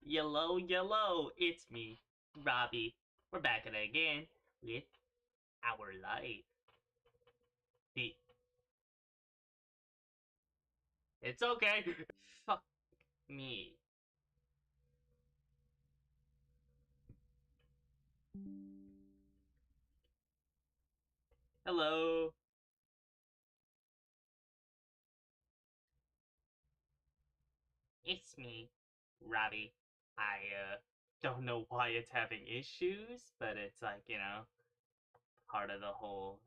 Yellow, yellow, it's me, Robbie. We're back at it again with our life. The It's okay. Fuck me. Hello. It's me, Robbie. I don't know why it's having issues, but it's like, part of the whole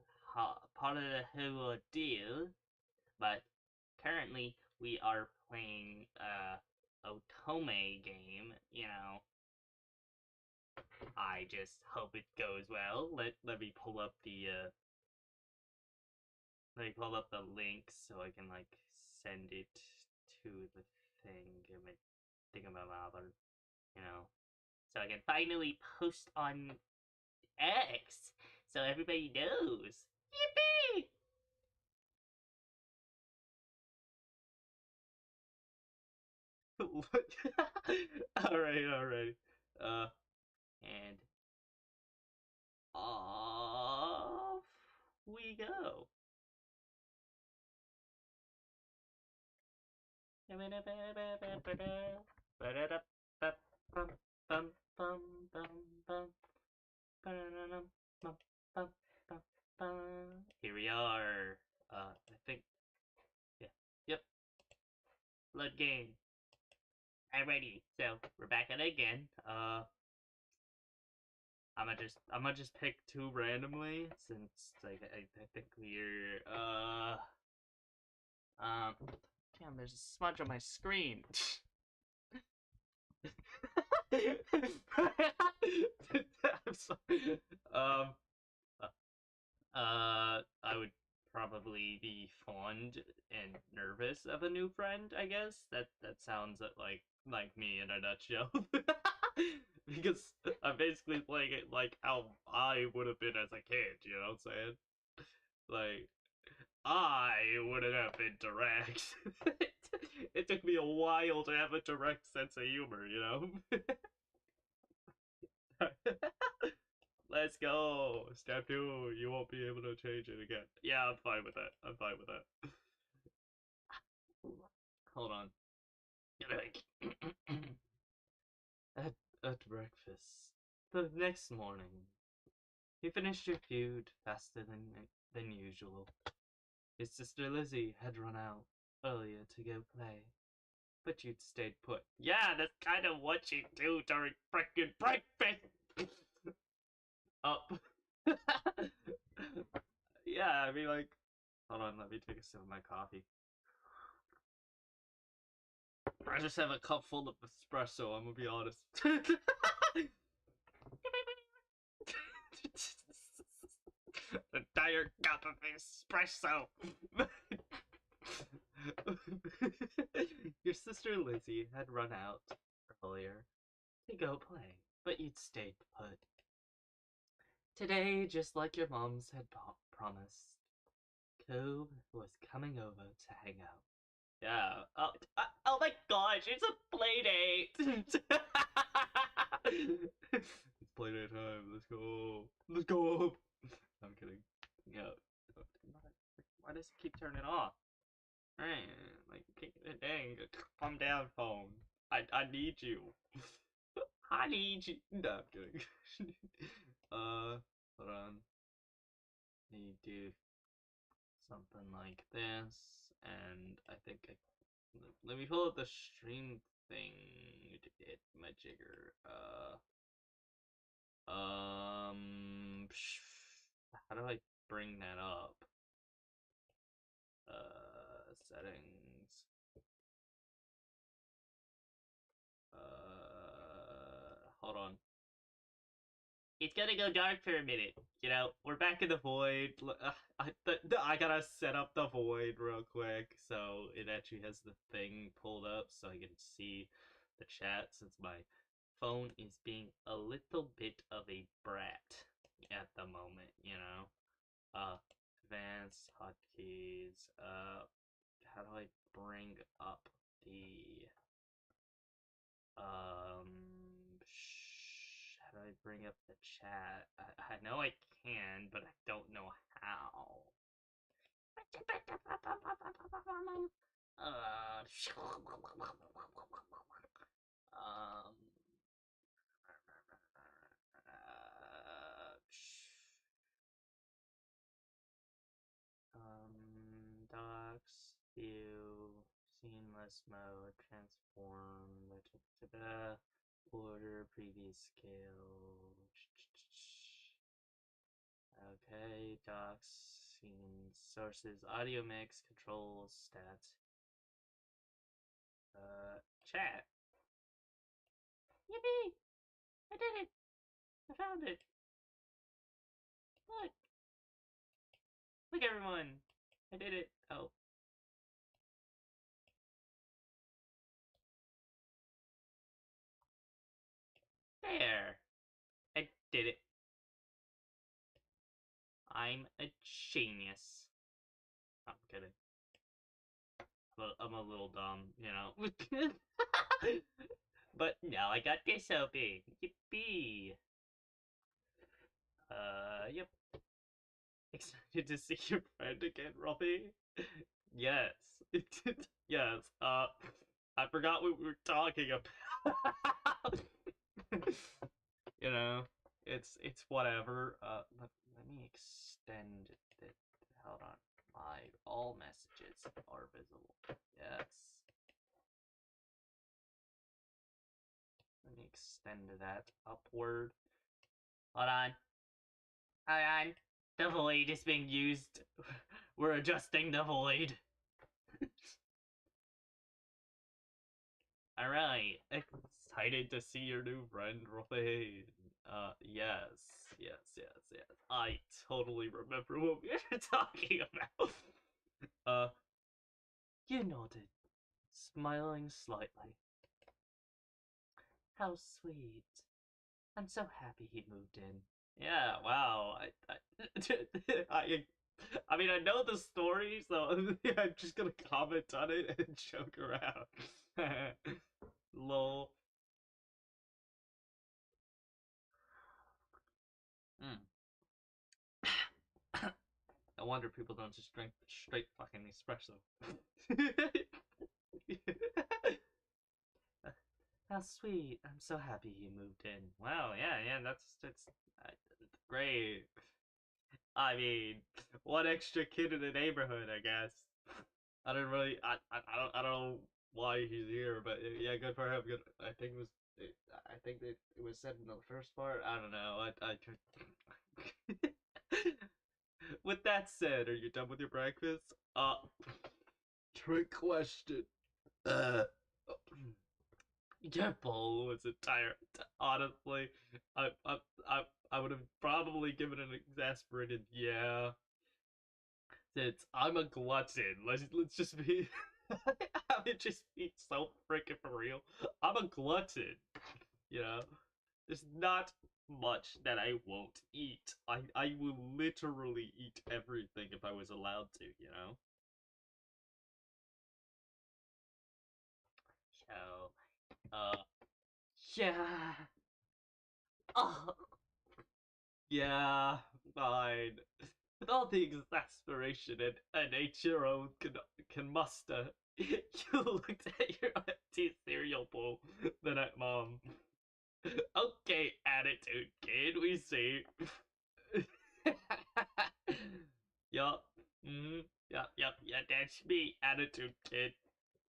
part of the whole deal. But currently we are playing otome game, I just hope it goes well. Let me pull up the link so I can like send it to the thing. Think about other, you know, so I can finally post on X so everybody knows. Yippee! Alright. And off we go. Here we are. I think, yeah, yep. Load game. Alrighty, so we're back at it again. I'm gonna just pick two randomly since like I think we're damn, there's a smudge on my screen. I'm sorry. I would probably be fond and nervous of a new friend. I guess that sounds like me in a nutshell. Because I'm basically playing it like how I would have been as a kid. You know what I'm saying? Like I wouldn't have been direct. It took me a while to have a direct sense of humor. Let's go. Step 2, you won't be able to change it again. Yeah, I'm fine with that. I'm fine with that. Hold on. at, at breakfast. The next morning, you finished your food faster than usual. His sister Lizzie had run out earlier to go play, but you'd stayed put. Yeah, that's kind of what you do during frickin' breakfast! Up. Yeah, I mean, like, hold on, let me take a sip of my coffee. I just have a cup full of espresso, I'm gonna be honest. Entire cup of espresso! Your sister Lizzie had run out earlier to go play, but you'd stayed put. Today, just like your moms had promised, Cove was coming over to hang out. Yeah. Oh my gosh, it's a play date! It's play date time. Let's go. Let's go. I'm kidding. Yeah. Why does it keep turning off? Right. Like, dang. Calm down, phone. I need you. I need you. No, I'm kidding. Hold on. Need to do something like this, and I think let me pull up the stream thing to get my jigger. How do I bring that up? Settings. Hold on. It's gonna go dark for a minute. We're back in the void. I gotta set up the void real quick so it actually has the thing pulled up so I can see the chat since my phone is being a little bit of a brat at the moment. Advanced hotkeys. How do I bring up the I bring up the chat? I know I can, but I don't know how. Uh, um, docs, view, seamless mode, transform, order, previous scale. Okay, docs, scenes, sources, audio mix, controls, stats. Chat. Yippee! I did it! I found it! Look! Look, everyone! I did it! Oh. There! I did it. I'm a genius. I'm kidding. I'm a little dumb, you know. But now I got this open. Yippee! Yep. Excited to see your friend again, Robbie? Yes. Yes. I forgot what we were talking about. You know, it's whatever. Let me extend it. Hold on. My all messages are visible. Yes. Let me extend that upward. Hold on. Hold on. The void is being used. We're adjusting the void. Alright. Excited to see your new friend, Rothane. Yes. I totally remember what we were talking about. You nodded, smiling slightly. How sweet. I'm so happy he moved in. Yeah, wow. I mean, I know the story, so I'm just gonna comment on it and joke around. Lol. Mm. No wonder people don't just drink straight fucking espresso. How sweet. I'm so happy he moved in. Wow, yeah, that's uh, great. I mean, one extra kid in the neighborhood, I guess. I don't really, I don't know why he's here, but yeah, good for him. Good. I think it was, I think that it was said in the first part. I don't know. With that said, are you done with your breakfast? Trick question. Uh, your bowl was entire. Honestly, I, I, I, I would have probably given an exasperated yeah. Since I'm a glutton, let's just be. I would just be so freaking for real. I'm a glutton. You know, there's not much that I won't eat. I will literally eat everything if I was allowed to. You know. So, uh, yeah. Oh, yeah, fine. With all the exasperation an 8-year-old can muster, you looked at your empty cereal bowl, then at Mom. Okay, attitude kid, we see. Yup. Mm-hmm. Yep, that's me, attitude kid.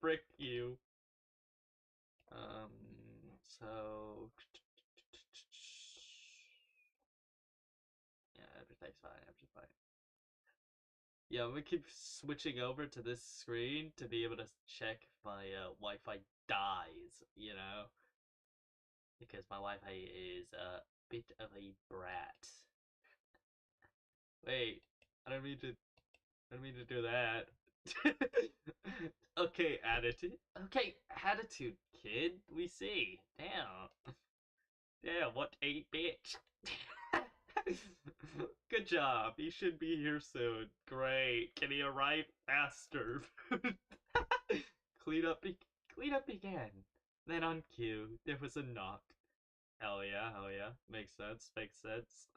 Frick you. Um, so... Yeah, everything's fine, everything's fine. Yeah, I'm gonna keep switching over to this screen to be able to check if my Wi-Fi dies, you know? Because my Wi-Fi is a bit of a brat. Wait, I don't mean to I don't mean to do that. Okay, attitude. Okay, attitude, kid. We see. Damn. Damn, what a bitch. Good job. He should be here soon. Great. Can he arrive faster? Clean up, clean up began. Then on cue, there was a knock. Hell yeah, hell yeah. Makes sense, makes sense.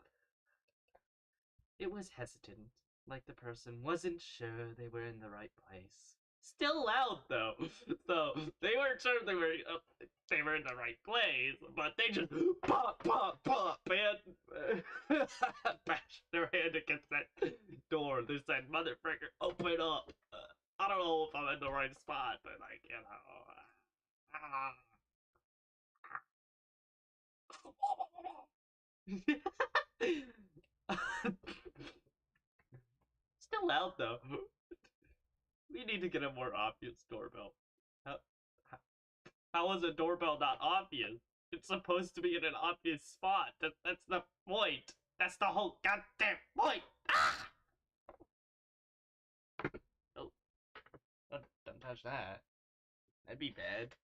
It was hesitant, like the person wasn't sure they were in the right place. Still loud though, so they weren't sure they were in the right place, but they just pop pop pop man, bash their hand against that door. They said, "Motherfucker, open up." I don't know if I'm in the right spot, but like you know. Still loud though. We need to get a more obvious doorbell. How, how, how is a doorbell not obvious? It's supposed to be in an obvious spot. That's the point. That's the whole goddamn point. Ah! Oh, don't touch that. That'd be bad.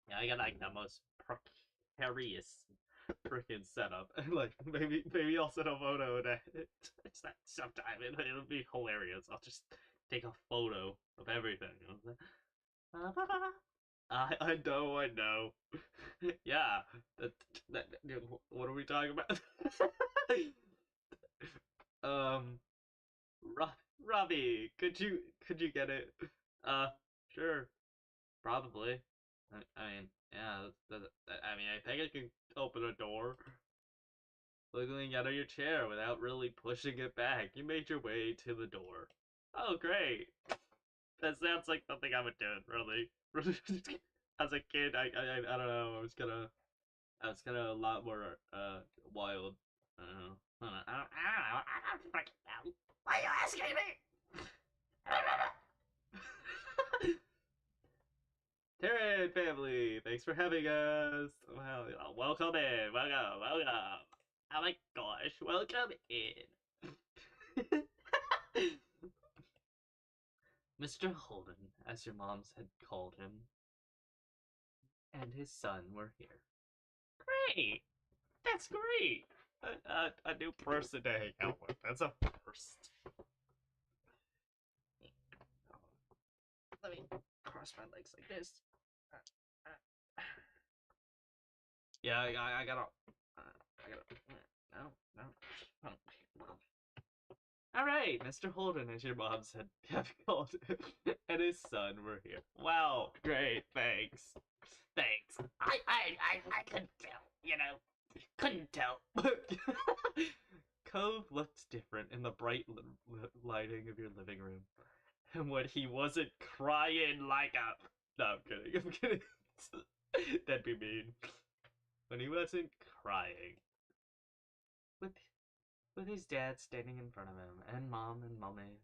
Yeah, I got like the most precarious freaking setup. Like maybe I'll set a photo and it's that sometime. It'll be hilarious. I'll just take a photo of everything. I know, I know. Yeah, that, that, what are we talking about? um, Robbie, could you get it? Uh, sure, probably. I mean, yeah. I mean, I think I can open a door. Wiggling out of your chair without really pushing it back, you made your way to the door. Oh, great! That sounds like something I would do. Really, as a kid, I don't know. I was gonna a lot more wild. I don't know. I don't fucking know. Why are you asking me? Terran family, thanks for having us. Well, welcome in. Welcome, welcome. Oh my gosh, welcome in. Mr. Holden, as your moms had called him, and his son were here. Great! That's great! A new person to hang out with. That's a first. Let me cross my legs like this. Yeah, I gotta. I gotta. No, no. All right, Mr. Holden, as your mom said, have called him, and his son were here. Wow, great, thanks, thanks. I couldn't tell, couldn't tell. Cove looked different in the bright lighting of your living room, and when he wasn't crying like a. No, I'm kidding. I'm kidding. That'd be mean. When he wasn't crying, with with his dad standing in front of him, and mom and mommy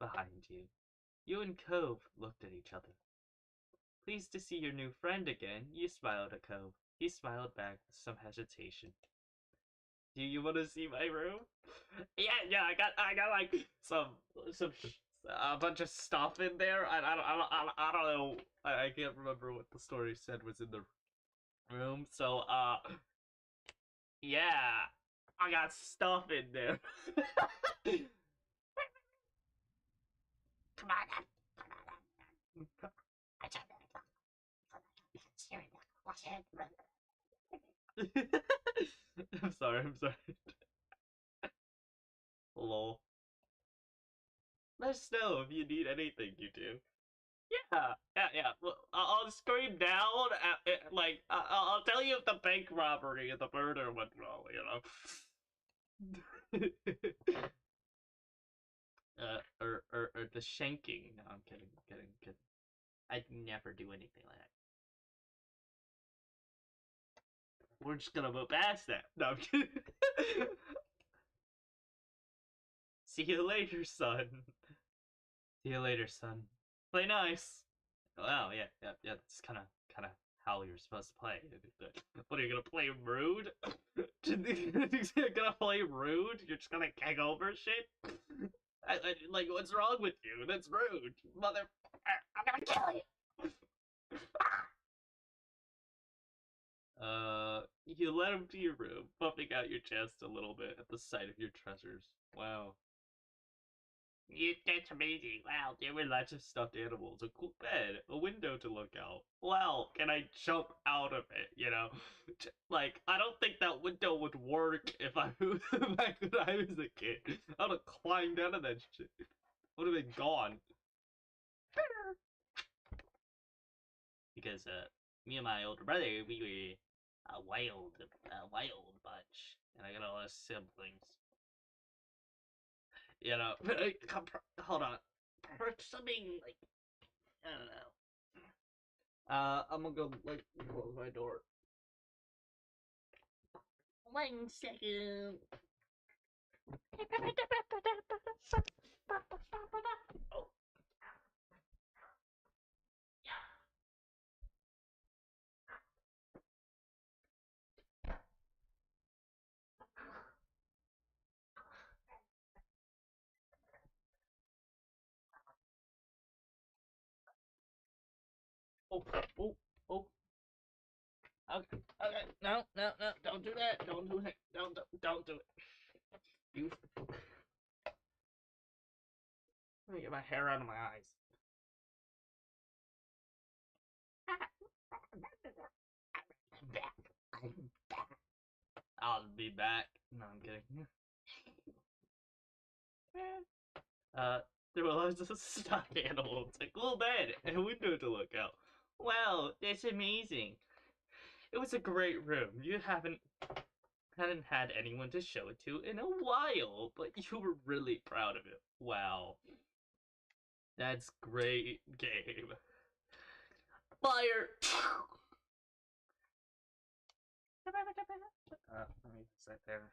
behind you. You and Cove looked at each other. Pleased to see your new friend again, you smiled at Cove. He smiled back with some hesitation. Do you want to see my room? Yeah, I got like some a bunch of stuff in there. I don't know. I can't remember what the story said was in the room. So yeah, I got stuff in there. Come on, I'm sorry, I'm sorry. Lol. Let us know if you need anything, you do. Yeah. Well, I'll scream down I'll tell you if the bank robbery and the murder went well, or the shanking. No, I'm kidding, kidding. I'd never do anything like that. We're just gonna move past that. No, I'm kidding. See you later, son. See you later, son. Play nice. Wow, yeah. That's kind of how you're supposed to play. What are you gonna play rude? You're gonna play rude? You're just gonna kick over shit? Like, what's wrong with you? That's rude, mother. I'm gonna kill you. You led him to your room, puffing out your chest a little bit at the sight of your treasures. Wow. That's amazing. Wow, there were lots of stuffed animals, a cool bed, a window to look out. Wow, can I jump out of it? You know, like I don't think that window would work if I back when I was a kid. I would have climbed out of that shit. Would have been gone. Because me and my older brother, we were a wild bunch, and I got a lot of siblings. You know, hold on, something like I don't know. I'm gonna go like close my door. 1 second. Oh, oh, oh, oh. Okay, okay. No, no, no. Don't do that. Don't do it. Don't do it. You. Let me get my hair out of my eyes. I'm back. I'm back. I'll be back. No, I'm kidding. Uh, there were lots of stuffed animals, a cool bed, and a window to look out. Wow, that's amazing. It was a great room. You hadn't had anyone to show it to in a while, but you were really proud of it. Wow. That's great game. Fire! Let me sit there.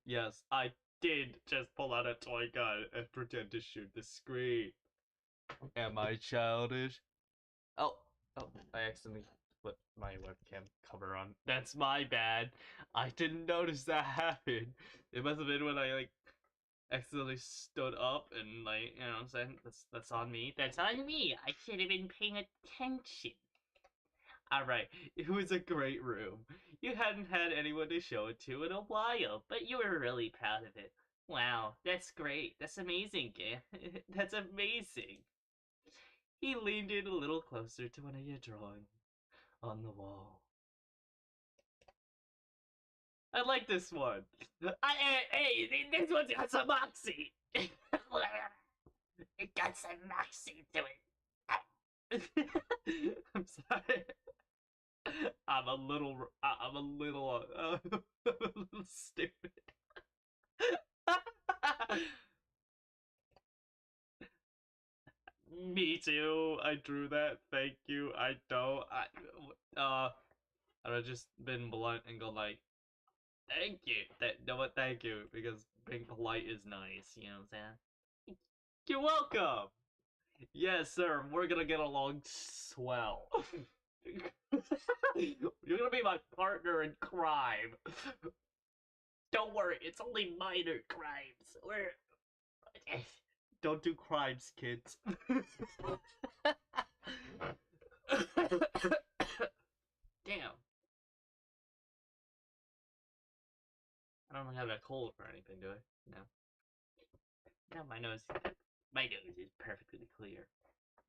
Yes, I did just pull out a toy gun and pretend to shoot the screen. Am I childish? Oh, oh, I accidentally put my webcam cover on. That's my bad. I didn't notice that happened. It must have been when I like accidentally stood up and like, you know what I'm saying? That's on me. That's on me. I should have been paying attention. Alright, it was a great room. You hadn't had anyone to show it to in a while, but you were really proud of it. Wow, that's great. That's amazing, Gam. That's amazing. He leaned in a little closer to one of your drawings on the wall. I like this one. Hey, this one's got some moxie. It got some moxie to it. I'm sorry. I'm a little stupid. Me too. I drew that. Thank you. I don't. I've just been blunt and gone like, thank you. No, what? Thank you, because being polite is nice. You know what I'm saying? You're welcome. Yes, sir. We're gonna get along swell. You're gonna be my partner in crime. Don't worry, it's only minor crimes. Don't do crimes, kids. Damn. I don't have a cold or anything, do I? No. No, my nose is perfectly clear.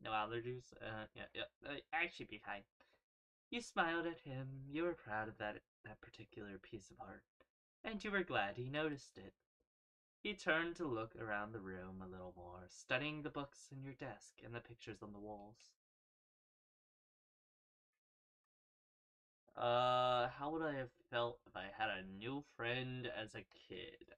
No allergies? Yeah. I should be fine. You smiled at him. You were proud of that particular piece of art, and you were glad he noticed it. He turned to look around the room a little more, studying the books in your desk and the pictures on the walls. How would I have felt if I had a new friend as a kid?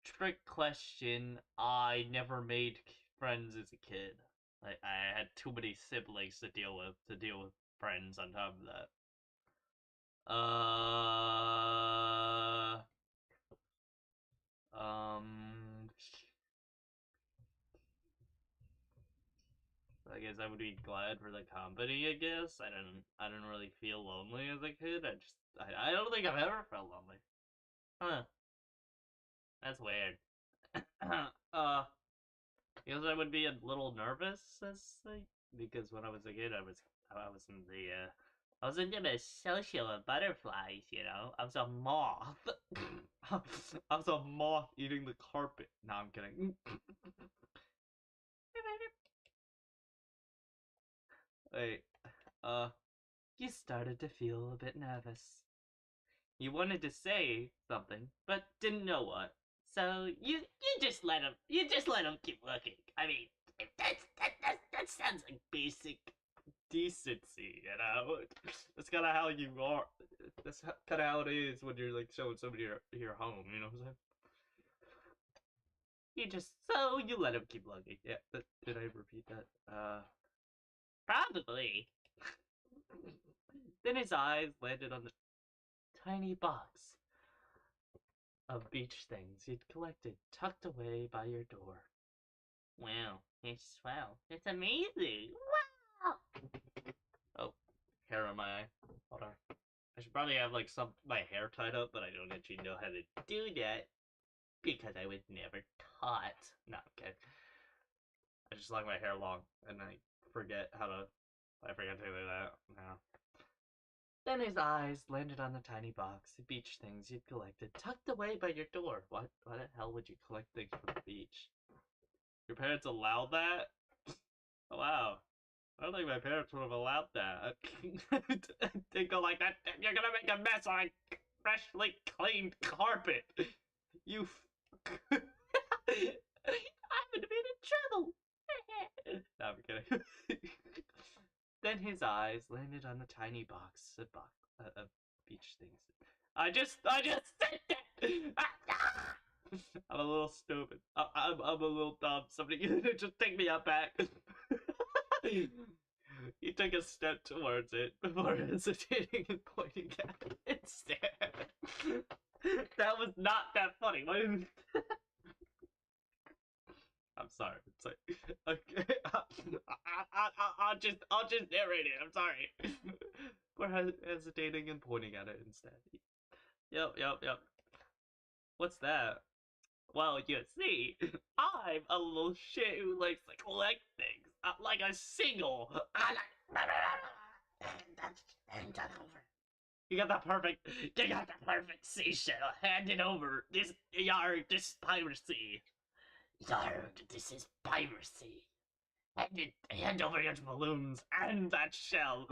Trick question. I never made friends as a kid. Like, I had too many siblings to deal with friends on top of that. Um, I guess I would be glad for the company. I guess I didn't really feel lonely as a kid. I don't think I've ever felt lonely. Huh? That's weird. uh, because I would be a little nervous as like because when I was a kid, I was in the I wasn't gonna social with butterflies, you know. I was a moth. I was a moth eating the carpet. No, I'm kidding. Wait, uh, you started to feel a bit nervous. You wanted to say something, but didn't know what. So you just let him keep looking. I mean, that sounds like basic decency, you know. That's kind of how you are. That's kind of how it is when you're like showing somebody your home. You know what I'm saying? You let him keep looking. Yeah. Did I repeat that? Probably. Then his eyes landed on the tiny box of beach things he'd collected tucked away by your door. Wow, it's amazing. Wow. Oh, hair on my eye. Hold on. I should probably have like my hair tied up, but I don't actually know how to do that because I was never taught. No, okay. I just like my hair long and I forget how to. I forget to do that. No. Then his eyes landed on the tiny box of beach things you'd collected, tucked away by your door. What? Why the hell would you collect things from the beach? Your parents allowed that? Oh, wow. I don't think my parents would have allowed that. They go like that. You're gonna make a mess on a freshly cleaned carpet. You. I'm gonna be in trouble. No, I'm kidding. Then his eyes landed on the tiny box of beach things. I just said that. I'm a little stupid. I'm a little dumb. Somebody just take me out back. He took a step towards it before hesitating and pointing at it instead. That was not that funny. I'm sorry. It's like, okay, I'll just narrate it. I'm sorry. We're hesitating and pointing at it instead. Yep. What's that? Well, you see, I'm a little shit who likes to collect things. Like a single. You got the perfect seashell. Hand it over. This piracy. Yarg, this is piracy. Hand over your balloons and that shell.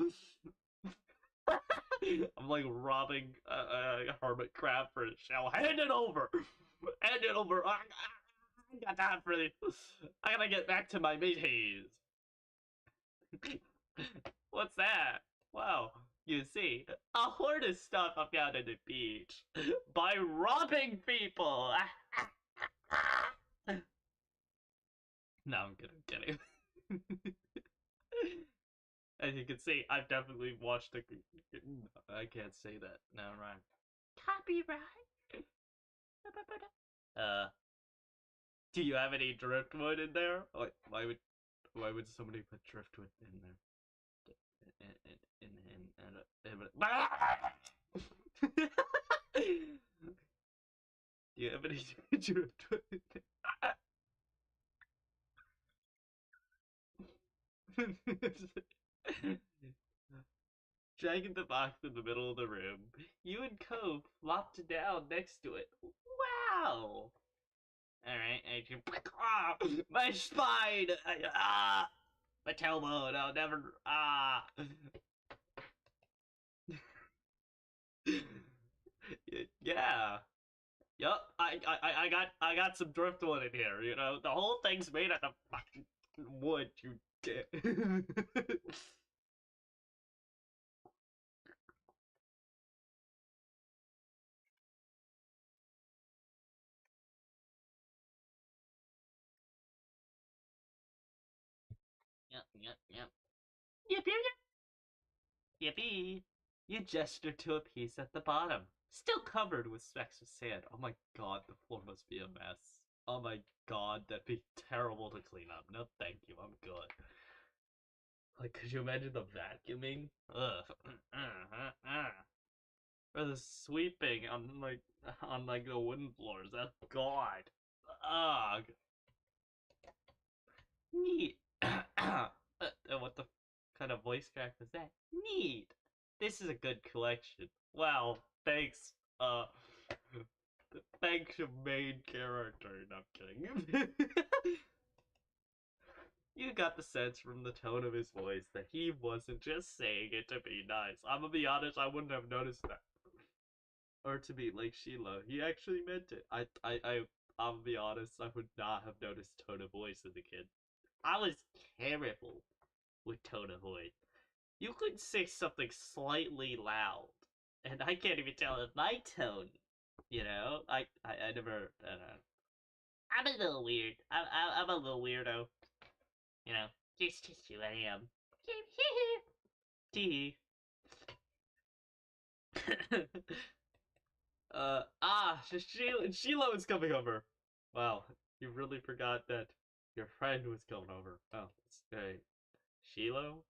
I'm like robbing a hermit crab for a shell. Hand it over. Hand it over. I got time for this. I gotta get back to my meaties. What's that? Wow. You see, a hoard of stuff I found at the beach by robbing people. No, I'm kidding. As you can see, I've definitely watched a. I can't say that. No, right. Copyright. Uh, do you have any driftwood in there? Why would somebody put driftwood in there? Do you have any driftwood in there? Dragging the box in the middle of the room, you and Co flopped down next to it. Wow! Alright, my spine! My tailbone, I'll never. Yeah. Yup, I got some driftwood in here, you know? The whole thing's made out of fucking wood, you dick. Yep. Yip, yip, yip. Yippee. You gestured to a piece at the bottom, still covered with specks of sand. Oh my god, the floor must be a mess. Oh my god, that'd be terrible to clean up. No, thank you, I'm good. Like, could you imagine the vacuuming? Ugh. Or the sweeping on like the wooden floors. Oh god. Ugh. Neat. What the kind of voice crack was that? Neat. This is a good collection. Wow, thanks. Thanks, your main character. No, I'm kidding. You got the sense from the tone of his voice that he wasn't just saying it to be nice. I'm gonna be honest, I wouldn't have noticed that. Or to be like Sheila, he actually meant it. I'm gonna be honest, I would not have noticed tone of voice as a kid. I was terrible with tone of voice. You could say something slightly loud, and I can't even tell in my tone. You know, I never. I don't know. I'm a little weird. I'm a little weirdo. You know, just who I am. Tee. Sheila is coming over. Wow, you really forgot that your friend was coming over. Oh, it's hey, Sheila.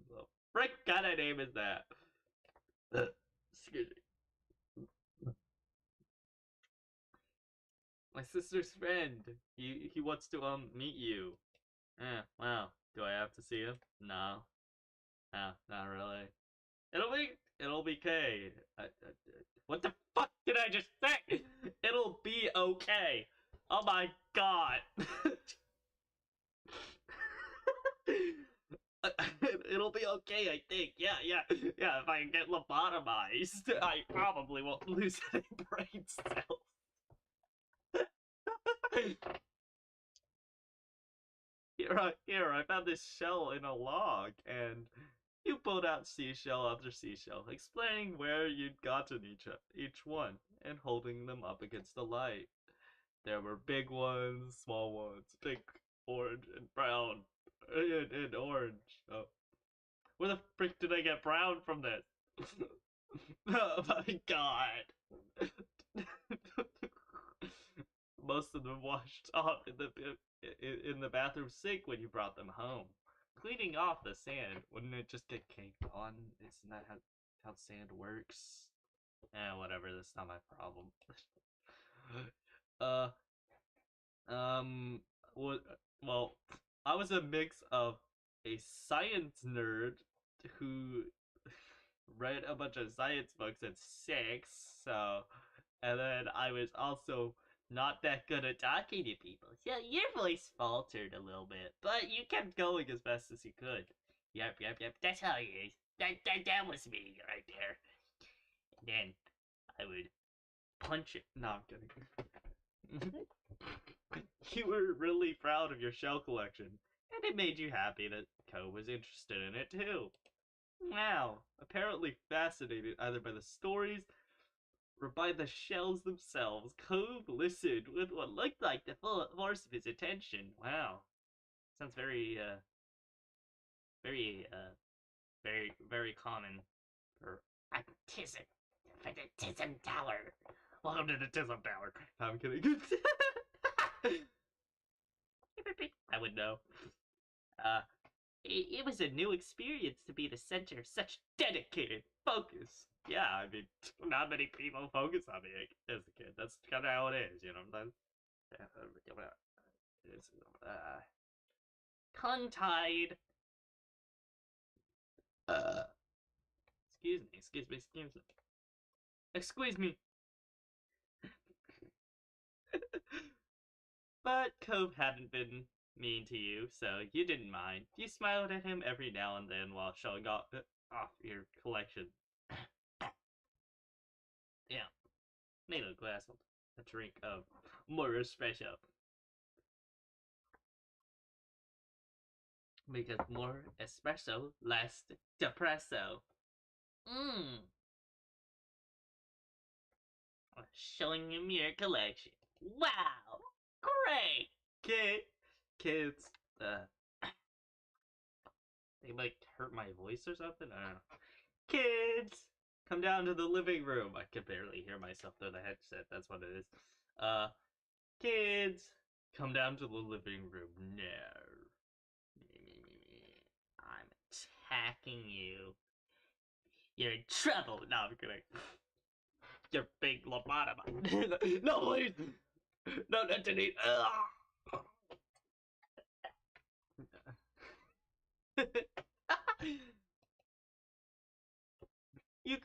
The frick kind of name is that? Excuse me. My sister's friend. He wants to meet you. Wow. Do I have to see him? No. No, not really. It'll be okay. What the fuck did I just say? It'll be okay. Oh my god. It'll be okay, I think. Yeah. If I get lobotomized, I probably won't lose any brain cells. Here, I found this shell in a log, and you pulled out seashell after seashell, explaining where you'd gotten each one, and holding them up against the light. There were big ones, small ones, pink, orange, and brown, and orange. Oh, where the frick did I get brown from this? Oh my god! Most of them washed off in the bathroom sink when you brought them home. Cleaning off the sand, wouldn't it just get caked on? Isn't that how sand works? Whatever. That's not my problem. uh, um, what? Well, I was a mix of a science nerd who read a bunch of science books at 6, so, and then I was also not that good at talking to people. So your voice faltered a little bit, but you kept going as best as you could. Yep. That's how it is. That was me right there. And then I would punch it. No, I'm kidding. You were really proud of your shell collection, and it made you happy that Ko was interested in it too. Wow, apparently fascinated either by the stories or by the shells themselves, Cove listened with what looked like the full force of his attention. Wow. Sounds very, very common for a tism. For the Tism Tower. Welcome to the Tism Tower. I'm kidding. I would know. Uh, it was a new experience to be the center of such dedicated focus. Yeah, I mean, not many people focus on me as a kid. That's kind of how it is, you know what I'm saying? Tongue-tied. Uh, excuse me. But Cove hadn't been mean to you, so you didn't mind. You smiled at him every now and then while showing off your collection. Yeah, made a glass of a drink of more espresso. Because more espresso, less depresso. Mmm. Showing him your collection. Wow! Great! Kids, they might hurt my voice or something? I don't know. Kids! Come down to the living room. I can barely hear myself through the headset. That's what it is. Kids! Come down to the living room now. I'm attacking you. You're in trouble. No, I'm kidding. You're big lobotomy. No, please! No, not Denise.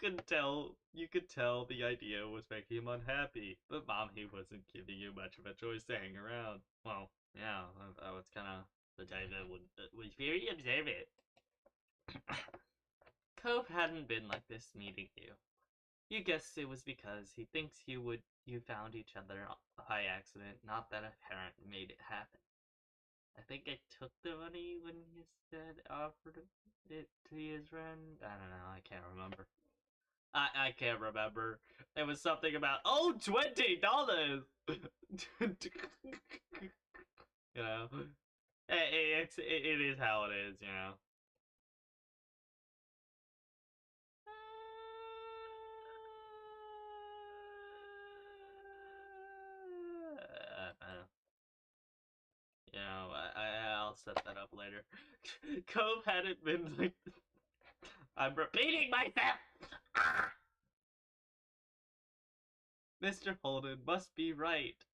you could tell the idea was making him unhappy, but Mommy wasn't giving you much of a choice to hang around. Well, yeah, that was kind of the type that was very observant. Cove hadn't been like this meeting you. You guess it was because he thinks you found each other by accident, not that a parent made it happen. I think I took the money when his dad offered it to his friend. I don't know. I can't remember. I can't remember. It was something about $20. You know, it is how it is. You know. You know, I'll set that up later. Cove hadn't been like. I'm repeating myself. Mr. Holden must be right.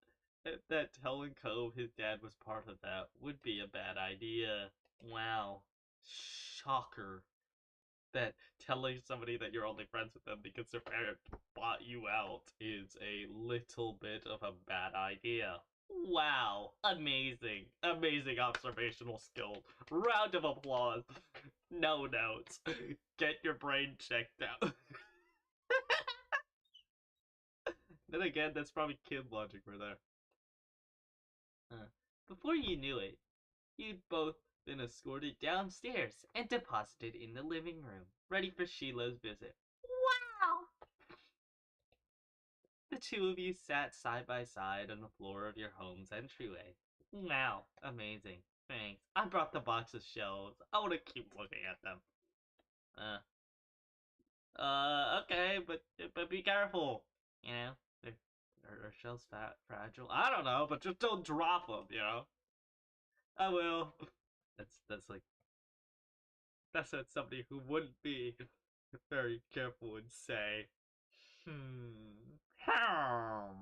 That telling Cove his dad was part of that would be a bad idea. Wow. Shocker. That telling somebody that you're only friends with them because their parent bought you out is a little bit of a bad idea. Wow. Amazing. Amazing observational skill. Round of applause. No notes. Get your brain checked out. Then again, that's probably kid logic right there. Before you knew it, you'd both been escorted downstairs and deposited in the living room, ready for Sheila's visit. Wow! The two of you sat side by side on the floor of your home's entryway. Wow, amazing. Thanks. I brought the box of shells. I want to keep looking at them. Okay, but be careful. You know, are shells fragile? I don't know, but just don't drop them. You know. I will. That's like that's what somebody who wouldn't be very careful would say. Hmm. Hmm.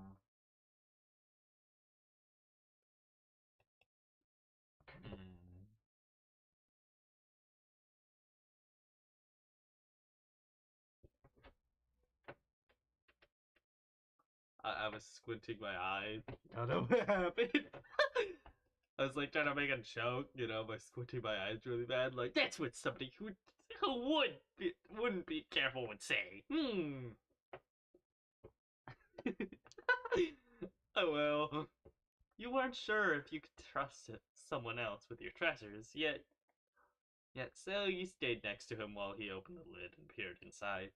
I was squinting my eyes. I don't know what happened. I was like trying to make a joke, you know, by squinting my eyes really bad. Like that's what somebody wouldn't be careful would say. Hmm. Oh well. You weren't sure if you could trust someone else with your treasures, yet so you stayed next to him while he opened the lid and peered inside.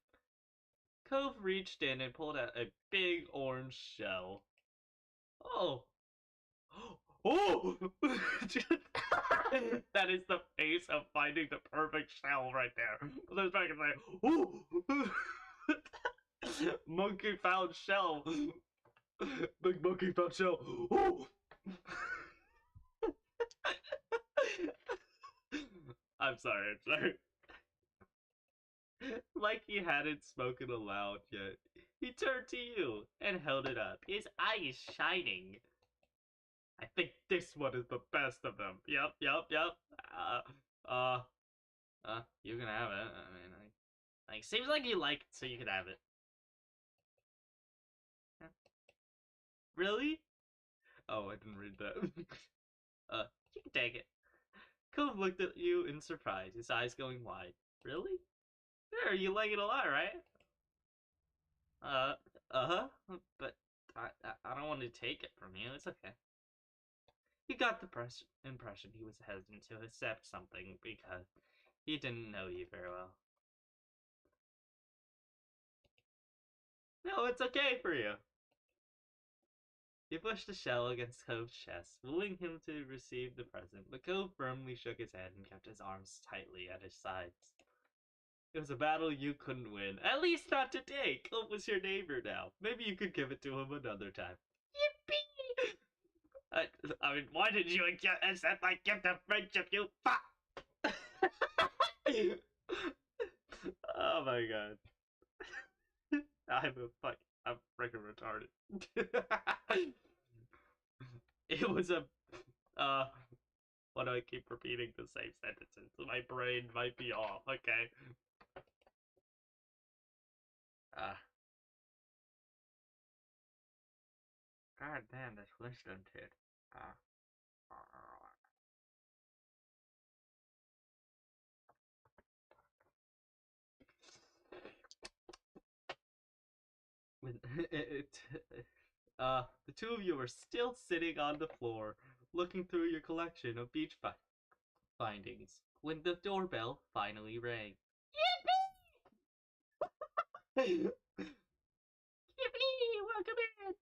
Cove reached in and pulled out a big orange shell. Oh. Oh! That is the face of finding the perfect shell right there. I was trying to say, oh! Monkey found shell. Big monkey found shell. Oh! I'm sorry. Like he hadn't spoken aloud yet, he turned to you and held it up, his eyes shining. I think this one is the best of them. Yep. You can have it. I mean, seems like you like it, so you can have it. Really? Oh, I didn't read that. You can take it. Cove looked at you in surprise, his eyes going wide. Really? Sure, you like it a lot, right? Uh, uh-huh. But I don't want to take it from you. It's okay. You got the impression he was hesitant to accept something because he didn't know you very well. No, it's okay for you. He pushed the shell against Cove's chest, willing him to receive the present, but Cove firmly shook his head and kept his arms tightly at his sides. It was a battle you couldn't win. At least not today. Cove was your neighbor now. Maybe you could give it to him another time. Yippee! I mean, why did you accept my gift of friendship, you fuck? Oh my god. I'm freaking retarded. It was a, why do I keep repeating the same sentences? My brain might be off, okay? Uh, God damn, this Winston kid. Uh, when the two of you are still sitting on the floor, looking through your collection of beach findings, when the doorbell finally rang. Yippee! Welcome in!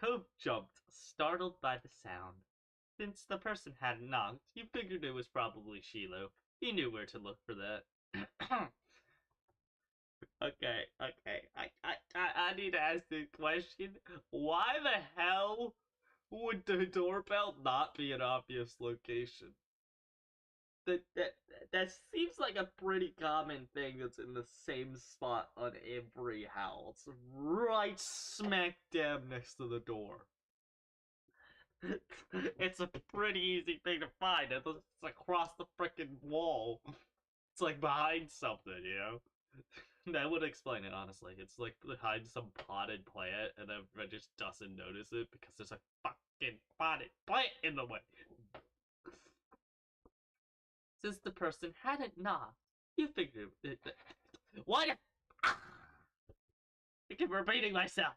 Cove jumped, startled by the sound. Since the person hadn't knocked, you figured it was probably Shiloh. He knew where to look for that. Okay. I need to ask this question. Why the hell would the doorbell not be an obvious location? That that that seems like a pretty common thing that's in the same spot on every house, right smack dab next to the door. It's a pretty easy thing to find. It's across the freaking wall. It's like behind something, you know? That would explain it, honestly. It's like behind some potted plant, and everyone just doesn't notice it because there's a fucking potted plant in the way. Since the person hadn't knocked, you figured it. What? I keep repeating myself.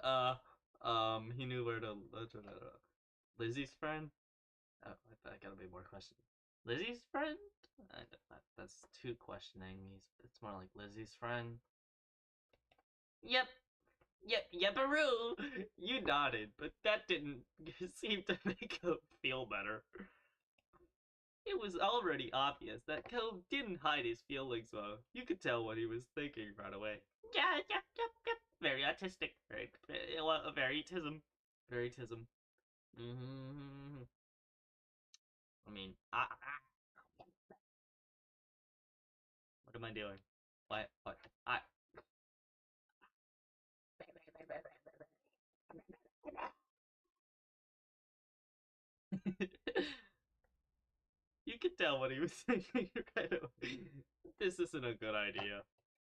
uh, he knew where to. Lizzie's friend? Oh, I gotta be more questioning. Lizzie's friend? That's too questioning. It's more like Lizzie's friend. Yep, yep, You nodded, but that didn't seem to make him feel better. It was already obvious that Cove didn't hide his feelings well. You could tell what he was thinking right away. Yep. Very autistic. Very tism. Very tism. Mm-hmm. I mean, what am I doing? What? I. You could tell what he was thinking right away. This isn't a good idea.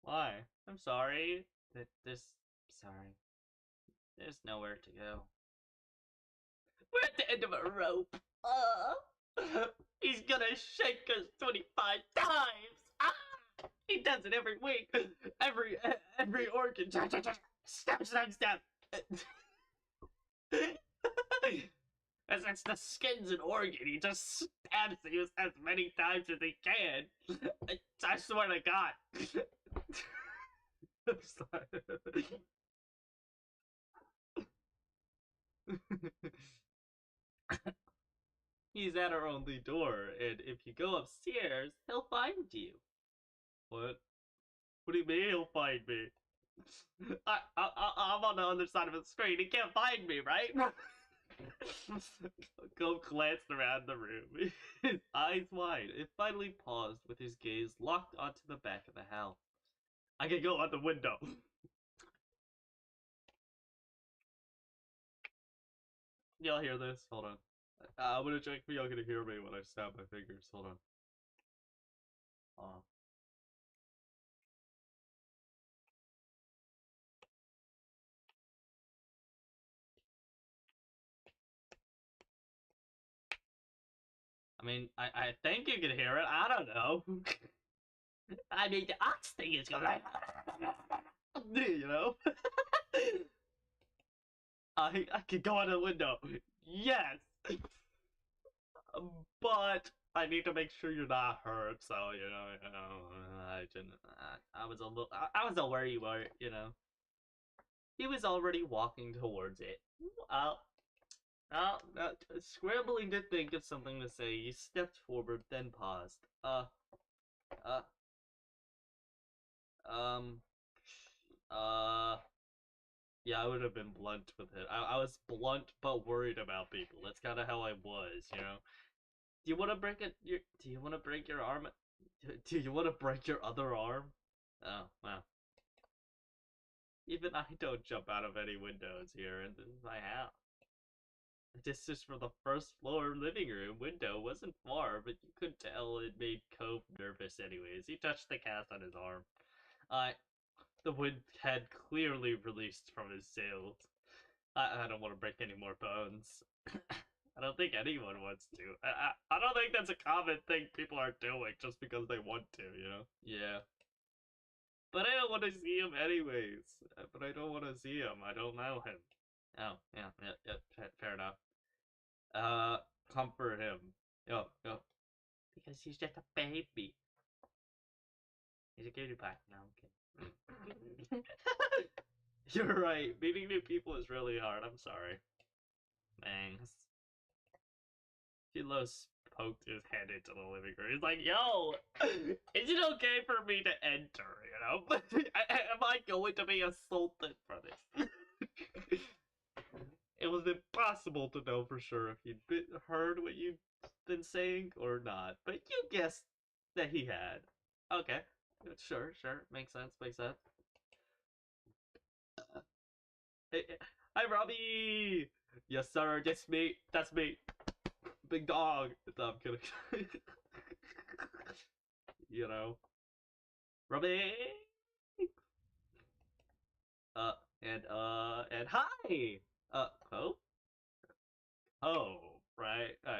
Why? I'm sorry. Sorry. There's nowhere to go. We're at the end of a rope. He's gonna shake us 25 times. He does it every week. Every organ. Step. As the skin's an organ, he just stabs you as many times as he can. I swear to God. I'm sorry. He's at our only door, and if you go upstairs, he'll find you. What? What do you mean he'll find me? I'm on the other side of the screen. He can't find me, right? Go glanced around the room, his eyes wide. It finally paused with his gaze locked onto the back of the house. I can go out the window. Y'all hear this? Hold on. I'm gonna check if y'all gonna hear me when I snap my fingers. Hold on. Uh, I mean, I think you can hear it. I don't know. I mean, the ox thing is going like, you know? I can go out the window. Yes. But I need to make sure you're not hurt. So I didn't. I was a little. I was a worry, you know. He was already walking towards it. Uh, Scrambling to think of something to say, he stepped forward, then paused. Uh, um, uh, yeah, I would have been blunt with it. I was blunt but worried about people. That's kind of how I was, you know. Do you want to break it? Do you want to break your arm? Do you want to break your other arm? Oh, wow. Even I don't jump out of any windows here in my house. distance from the first floor living room window wasn't far, but you could tell it made Cove nervous anyways. He touched the cast on his arm. Uh, the wind had clearly released from his sails. I don't want to break any more bones. I don't think anyone wants to. I don't think that's a common thing people are doing just because they want to, you know? Yeah. But I don't want to see him anyways. But I don't want to see him. I don't know him. Oh, yeah, fair enough. Uh, comfort him. Yo. Because he's just a baby. He's a cutie pie. No, I'm kidding. You're right. Meeting new people is really hard. I'm sorry. Thanks. Kilo poked his head into the living room. He's like, yo, is it okay for me to enter, you know? Am I going to be assaulted for this? It was impossible to know for sure if he'd heard what you'd been saying or not, but you guessed that he had. Okay, sure, makes sense. Hey, hi, Robbie! Yes, sir, that's me. Big dog. No, I'm kidding. You know. Robbie! Uh, and hi! Oh? Oh, right. I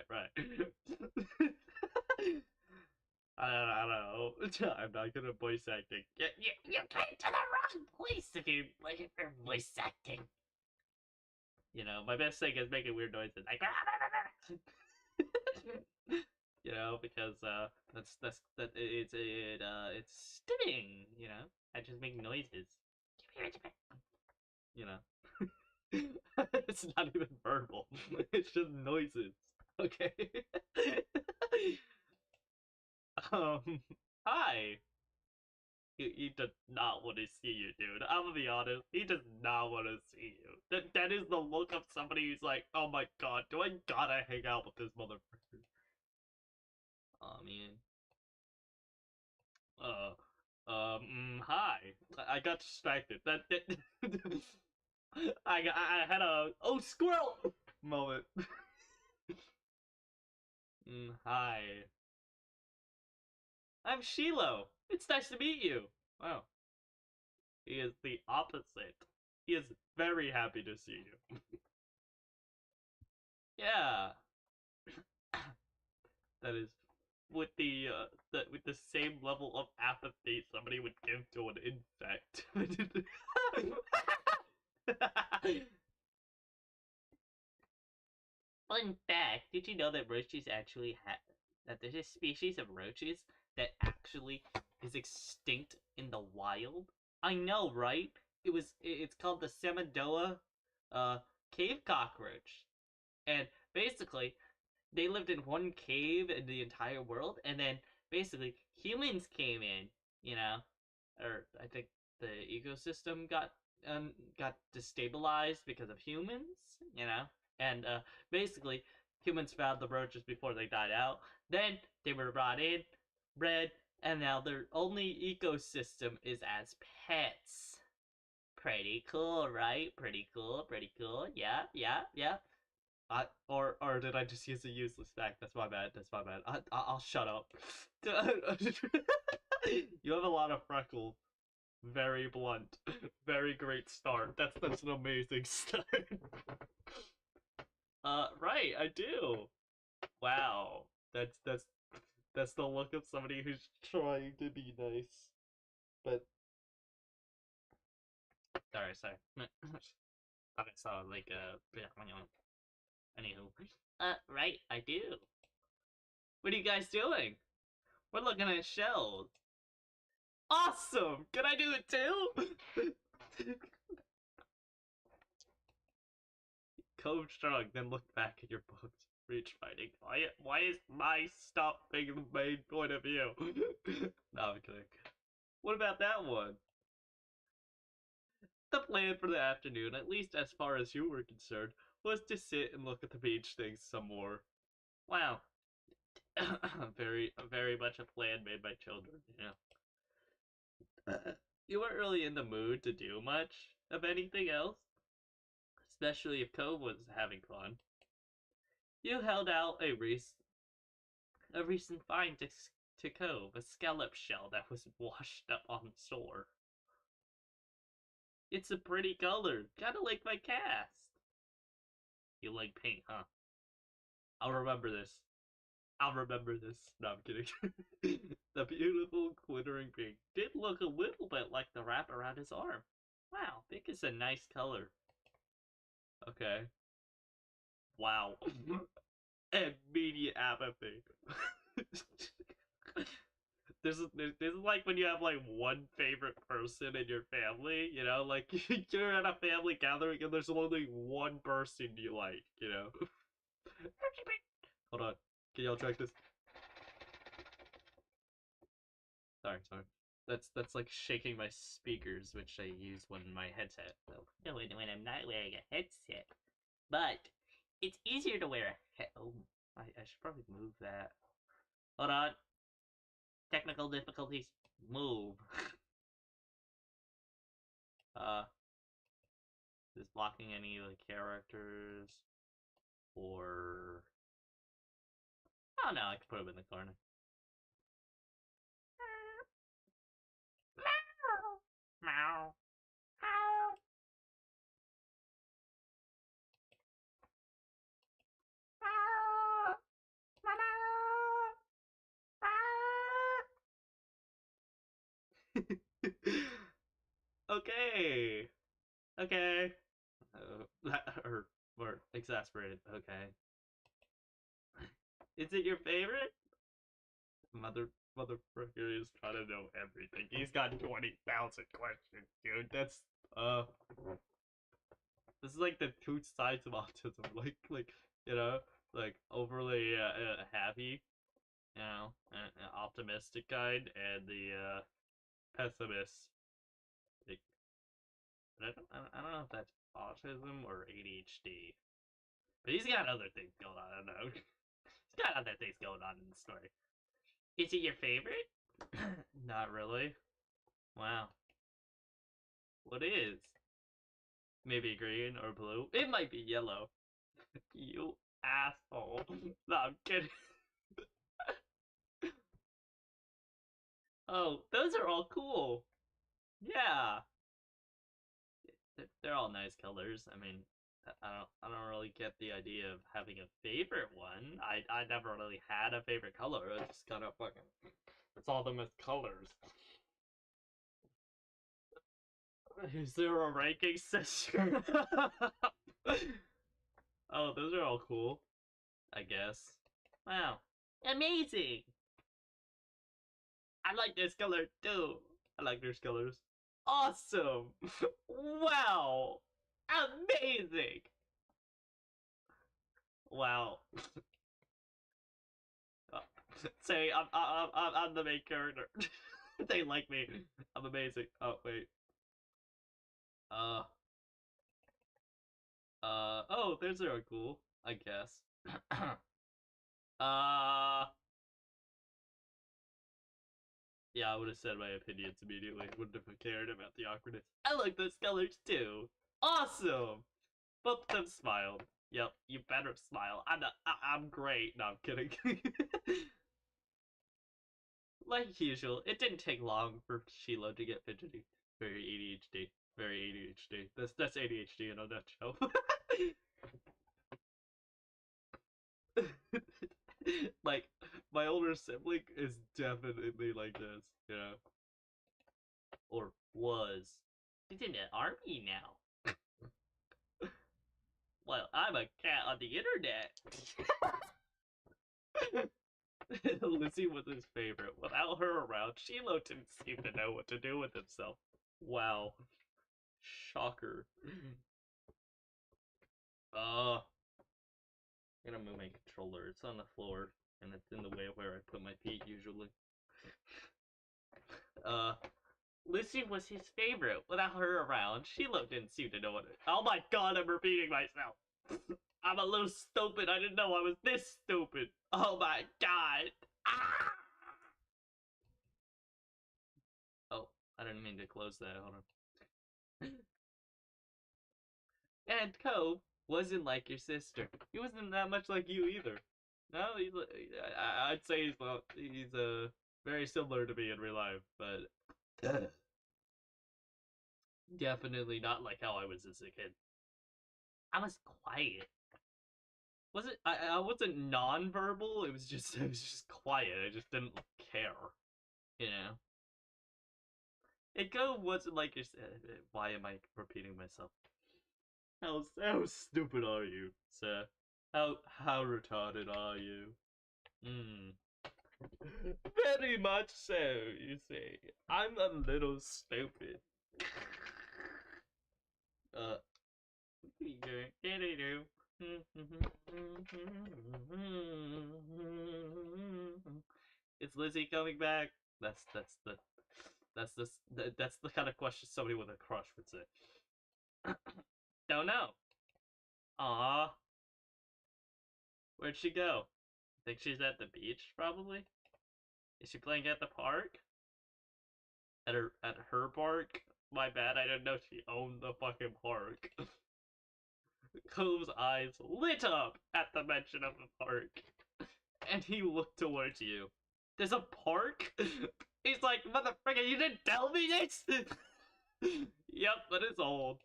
don't know. I'm not good at voice acting. You came to the wrong place if you're voice acting. You know, my best thing is making weird noises like you know, because it's stunning, you know. I just make noises. You know. It's not even verbal. It's just noises. Okay. um hi. He does not want to see you, dude. I'm gonna be honest. He does not want to see you. That is the look of somebody who's like, oh my god, do I gotta hang out with this motherfucker? Oh man. Hi. I got distracted. I had a squirrel moment. Hi. I'm Shiloh. It's nice to meet you. Wow. He is the opposite. He is very happy to see you. Yeah. That is with with the same level of apathy somebody would give to an insect. Fun fact: did you know that roaches actually have that there's a species of roaches that actually is extinct in the wild? I know, right? It's called the Semindoa uh cave cockroach. And basically they lived in one cave in the entire world, and then basically humans came in, you know, or I think the ecosystem got destabilized because of humans, you know, and basically humans found the roaches before they died out. Then they were brought in, bred, and now their only ecosystem is as pets. Pretty cool, right? Pretty cool. Yeah. Or did I just use a useless fact? That's my bad. I'll shut up. You have a lot of freckles. Very blunt. Very great start. That's an amazing start. Right, I do. Wow. That's the look of somebody who's trying to be nice. But sorry. Thought I saw like anywho. Right, I do. What are you guys doing? We're looking at shells. Awesome! Can I do it too? Cove shrugged, then looked back at your books. Reach fighting. Why is my stuff being the main point of view? No, I'm kidding. What about that one? The plan for the afternoon, at least as far as you were concerned, was to sit and look at the beach things some more. Wow. Very much a plan made by children, yeah. You weren't really in the mood to do much of anything else, especially if Cove was having fun. You held out a recent find to Cove, a scallop shell that was washed up on the shore. It's a pretty color, kinda like my cast. You like paint, huh? I'll remember this. I'll remember this. No, I'm kidding. The beautiful glittering pink did look a little bit like the wrap around his arm. Wow, pink is a nice color. Okay. Wow. Immediate apathy. This is like when you have like one favorite person in your family, you know, like you're at a family gathering and there's only one person you like, you know. Hold on, can y'all track this? Sorry. That's like shaking my speakers, which I use when my headset. So when I'm not wearing a headset, but it's easier to wear a head. Oh, I should probably move that. Hold on. Technical difficulties. Move. uh, is blocking any of the characters, or oh no, I can put them in the corner. Meow. Okay. Okay. Or exasperated. Okay. Is it your favorite? Motherfucker is trying to know everything. He's got 20,000 questions, dude. That's uh. This is like the two sides of autism. Like you know, like overly happy, you know, optimistic kind, and the pessimist. Like, I don't know if that's autism or ADHD. But he's got other things going on. I don't know. He's got other things going on in the story. Is it your favorite? Not really. Wow. What is? Maybe green or blue? It might be yellow. You asshole. No, I'm kidding. Oh, those are all cool. Yeah. They're all nice colors. I mean, I don't really get the idea of having a favorite one. I never really had a favorite color. It's just kind of fucking. It's all them as colors. Is there a ranking system? Oh, those are all cool. I guess. Wow. Amazing! I like this color too. I like this colors. Awesome! Wow! Amazing! Wow. Say, I'm the main character. They like me. I'm amazing. Oh, wait. Uh, oh, those are cool, I guess. uh, yeah, I would have said my opinions immediately. Wouldn't have cared about the awkwardness. I like those colors too. Awesome! Both of them smiled. Yep, you better smile. I'm great. No, I'm kidding. Like usual, it didn't take long for Shiloh to get fidgety. Very ADHD. Very ADHD. That's ADHD in a nutshell. Like my older sibling is definitely like this, you know, or was. He's in the army now. Well, I'm a cat on the internet. Lucy was his favorite. Without her around, Shiloh didn't seem to know what to do with himself. Wow. Shocker. I'm gonna move my controller. It's on the floor, and it's in the way of where I put my feet usually. Uh, Lucy was his favorite. Without her around, Shiloh didn't seem to know what it. Oh my god, I'm repeating myself. I'm a little stupid. I didn't know I was this stupid. Oh my god. Ah! Oh, I didn't mean to close that. Hold on. And Cove, wasn't like your sister. He wasn't that much like you either. No, I'd say he's very similar to me in real life, but definitely not like how I was as a kid. I was quiet. Was it? I wasn't non-verbal. It was just quiet. I just didn't care. You know. It go wasn't like you said. Why am I repeating myself? How stupid are you, sir? How retarded are you? Hmm. Very much so. You see, I'm a little stupid. Uh. Is Lizzie coming back? That's the kind of question somebody with a crush would say. Don't know. Aw, where'd she go? Think she's at the beach, probably. Is she playing at the park? At her park? My bad, I didn't know she owned the fucking park. Cove's eyes lit up at the mention of the park, and he looked towards you. There's a park? He's like, motherfucker, you didn't tell me this? Yep, that is old.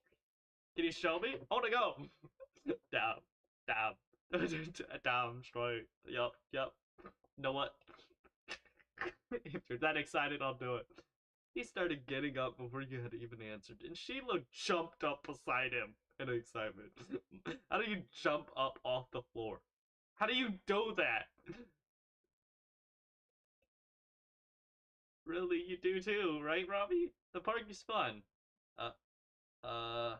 Can you show me? I wanna go. Damn, damn, damn straight. Yep. You know what? If you're that excited, I'll do it. He started getting up before you had even answered, and Sheila jumped up beside him in excitement. How do you jump up off the floor? How do you do that? Really, you do too, right, Robbie? The park is fun. Uh, uh,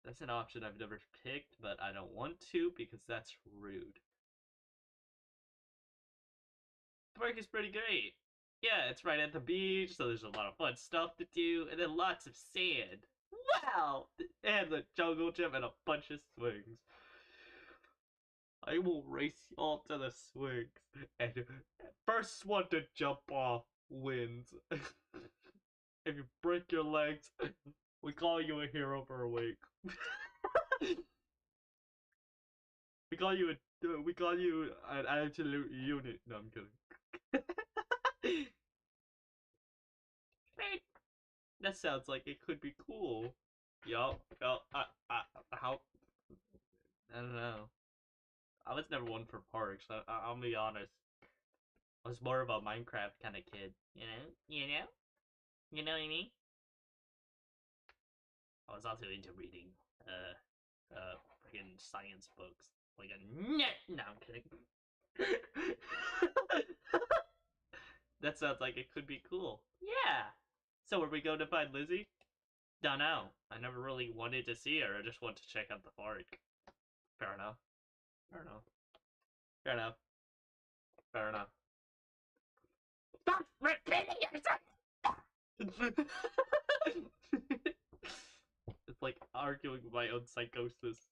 that's an option I've never picked, but I don't want to because that's rude. The park is pretty great. Yeah, it's right at the beach, so there's a lot of fun stuff to do, and then lots of sand. Wow! And the jungle gym and a bunch of swings. I will race y'all to the swings, and first one to jump off wins. If you break your legs, we call you a hero for a week. We call you an absolute unit. No, I'm kidding. That sounds like it could be cool. Yup. How? I don't know. I was never one for parks. I'll be honest. I was more of a Minecraft kind of kid. You know what I mean? I was also into reading, freaking science books. Like a net. No, I'm kidding. That sounds like it could be cool. Yeah. So where we going to find Lizzie? Don't know. I never really wanted to see her. I just want to check out the park. Fair enough. Fair enough. Fair enough. Fair enough. Stop repeating yourself! It's like arguing with my own psychosis.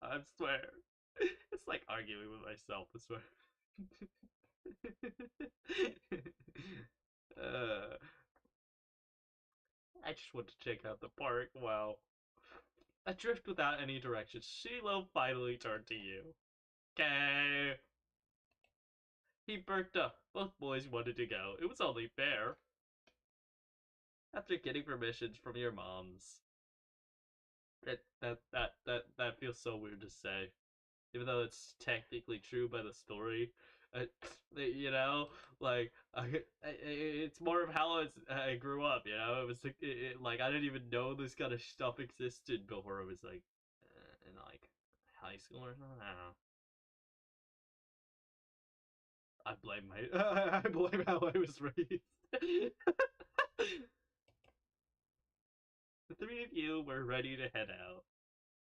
I swear. It's like arguing with myself, I swear. uh, I just want to check out the park. Wow. Adrift without any direction, Shiloh finally turned to you. Okay. He perked up. Both boys wanted to go. It was only fair. After getting permissions from your moms. That feels so weird to say. Even though it's technically true by the story. Uh, you know, like it's more of how I grew up. You know, it was like I didn't even know this kind of stuff existed before I was like in like high school or something. I don't know. I blame my I blame how I was raised. The three of you were ready to head out.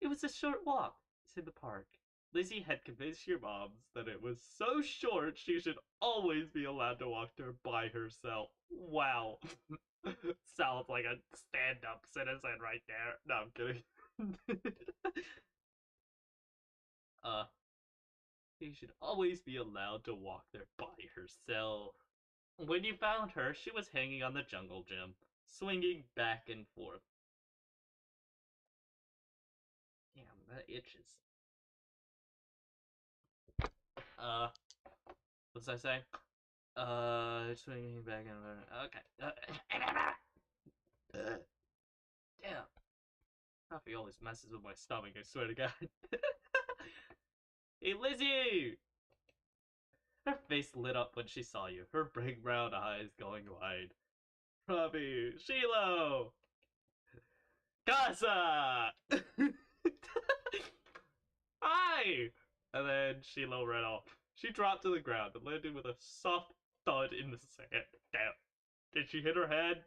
It was a short walk to the park. Lizzie had convinced your moms that it was so short she should always be allowed to walk there by herself. Wow. Sounds like a stand-up citizen right there. No, I'm kidding. uh, she should always be allowed to walk there by herself. When you found her, she was hanging on the jungle gym, swinging back and forth. Damn, That itches. What's I say? Swinging back and okay. Damn. Coffee always messes with my stomach, I swear to God. Hey, Lizzie! Her face lit up when she saw you, her big brown eyes going wide. Robbie, Shiloh! Casa! Hi! And then Shiloh ran off. She dropped to the ground and landed with a soft thud in the sand. Damn. Did she hit her head?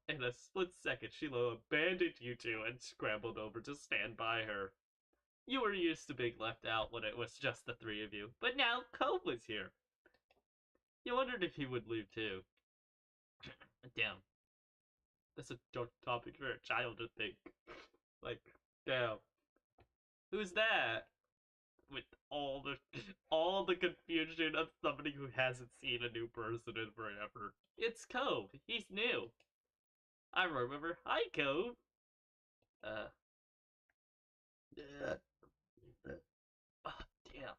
In a split second, Shiloh abandoned you two and scrambled over to stand by her. You were used to being left out when it was just the three of you, but now Cove was here. You wondered if he would leave too. Damn. That's a dark topic for a child to think. Like, damn. Who's that? With all the confusion of somebody who hasn't seen a new person in forever. It's Cove. He's new. I remember. Hi, Cove. Uh. Oh, damn.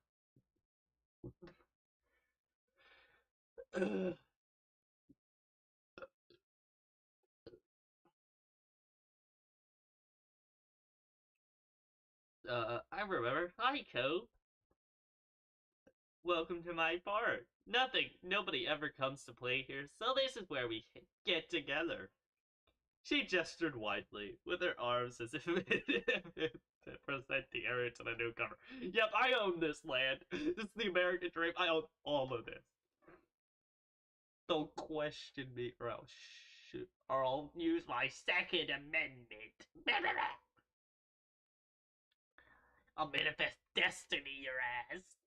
I remember. Hi, Cove. Welcome to my park. Nobody ever comes to play here, so this is where we get together. She gestured widely, with her arms as if to present the area to the newcomer. Yep, I own this land. This is the American dream. I own all of this. Don't question me, or I'll use my Second Amendment. I'll manifest destiny, your ass.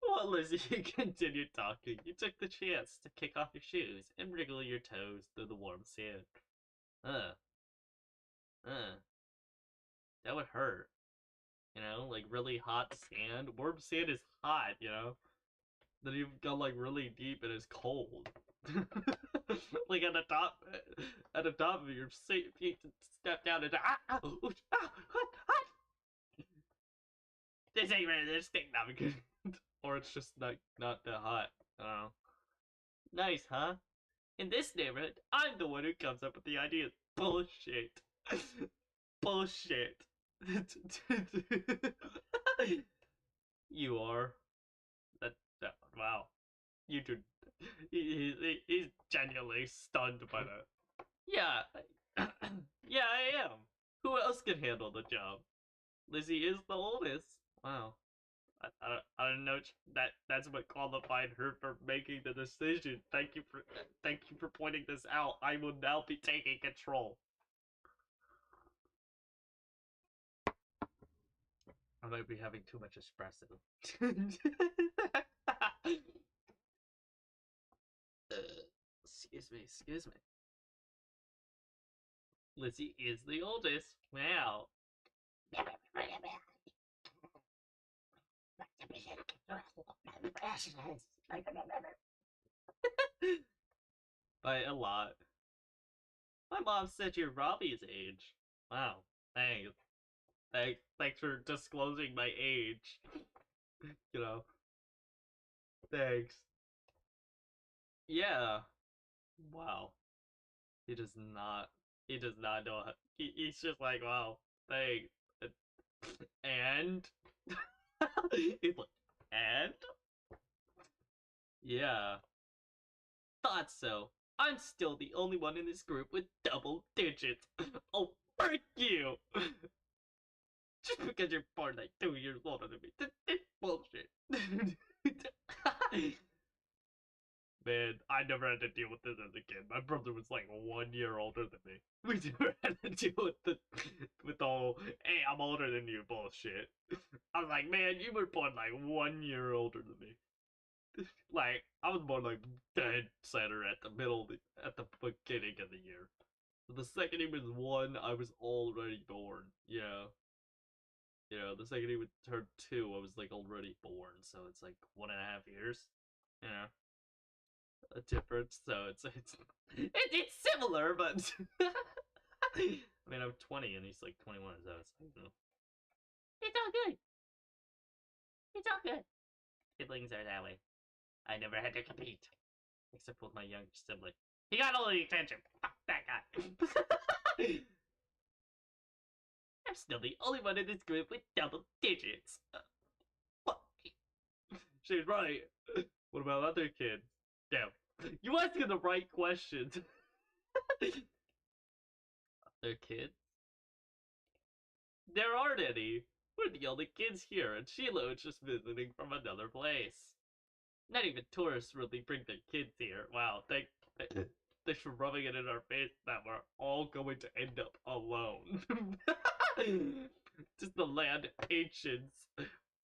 Well, Lizzie, you continued talking. You took the chance to kick off your shoes and wriggle your toes through the warm sand. Uh, that would hurt. You know, like really hot sand. Warm sand is hot, you know? Then you've gone like really deep and it's cold. Like at the top of your feet, step down and this ain't ready. This thing not good. Or it's just not that hot. I don't know. Nice, huh? In this neighborhood, I'm the one who comes up with the ideas. Bullshit. Bullshit. You are. That wow. You do. He's genuinely stunned by that. Yeah. Yeah, I am. Who else can handle the job? Lizzie is the oldest. Wow. I don't know that's what qualified her for making the decision. Thank you for pointing this out. I will now be taking control. I might be having too much espresso. Excuse me. Lizzie is the oldest. Wow. By a lot. My mom said you're Robbie's age. Wow. Thanks. Thanks for disclosing my age. You know. Thanks. Yeah. Wow. He does not. He does not know. He's just like, wow. Thanks. And he's like, and yeah. Thought so. I'm still the only one in this group with double digits. Oh, frick you! Just because you're born like 2 years older than me. It's bullshit. Man, I never had to deal with this as a kid. My brother was like 1 year older than me. We never had to deal with the whole, hey, I'm older than you bullshit. I was like, man, you were born like 1 year older than me. Like, I was born like dead center at the at the beginning of the year. So the second he was 1, I was already born. Yeah. Yeah, the second he would turn 2, I was like already born. So it's like 1.5 years. Yeah. a difference, so it's similar, but I mean, I'm 20 and he's like 21, so it's all good. It's all good. Siblings are that way. I never had to compete, except with my younger sibling. He got all the attention. Fuck that guy. I'm still the only one in this group with double digits. Fuck. She's right. What about other kids? Damn. You asking the right questions. Other kids? There aren't any. We're the only kids here, and Sheila is just visiting from another place. Not even tourists really bring their kids here. Wow, thanks for rubbing it in our face that we're all going to end up alone. Just the land ancients.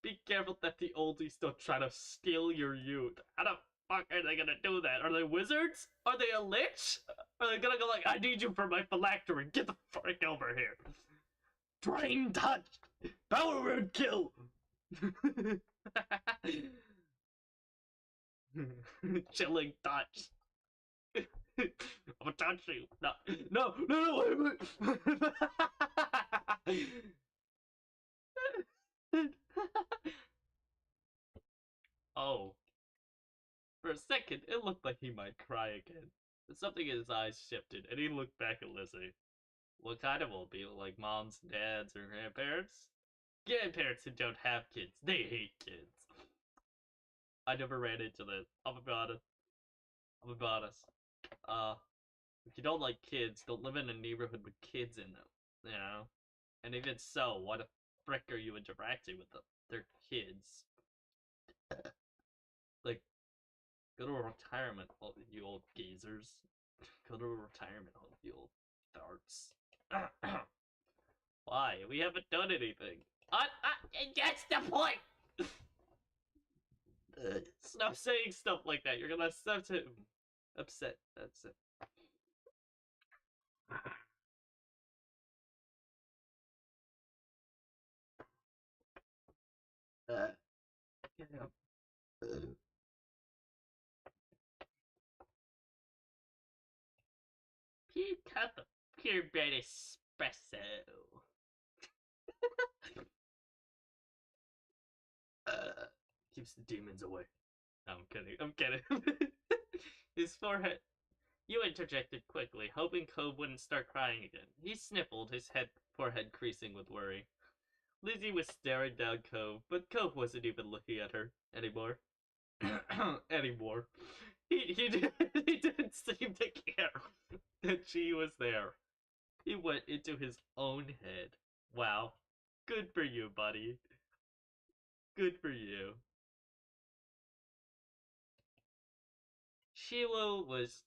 Be careful that the oldies don't try to steal your youth. How the fuck are they gonna do that? Are they wizards? Are they a lich? Are they gonna go like, I need you for my phylactery. Get the frick over here. Drain touch! Power word kill! Chilling touch. I'm gonna touch you. No, no, no, no, wait. Oh. For a second, it looked like he might cry again. But something in his eyes shifted, and he looked back at Lizzie. What kind of old people? Like moms, dads, or grandparents? Grandparents who don't have kids. They hate kids. I never ran into this. I'm gonna be honest. I'm gonna be honest. If you don't like kids, don't live in a neighborhood with kids in them. You know? And even so, why the frick are you interacting with them? They're kids. Like, go to a retirement home, you old geezers. Go to a retirement home, you old darts. Why? We haven't done anything. That's the point! Stop saying stuff like that. You're gonna upset him. Upset. That's it. Yeah. Pure cup of purebred espresso. Keeps the demons away. No, I'm kidding. I'm kidding. His forehead. You interjected quickly, hoping Cove wouldn't start crying again. He sniffled, his forehead creasing with worry. Lizzie was staring down Cove, but Cove wasn't even looking at her anymore. Anymore. He didn't seem to care that she was there. He went into his own head. Wow. Good for you, buddy. Good for you. Sheila was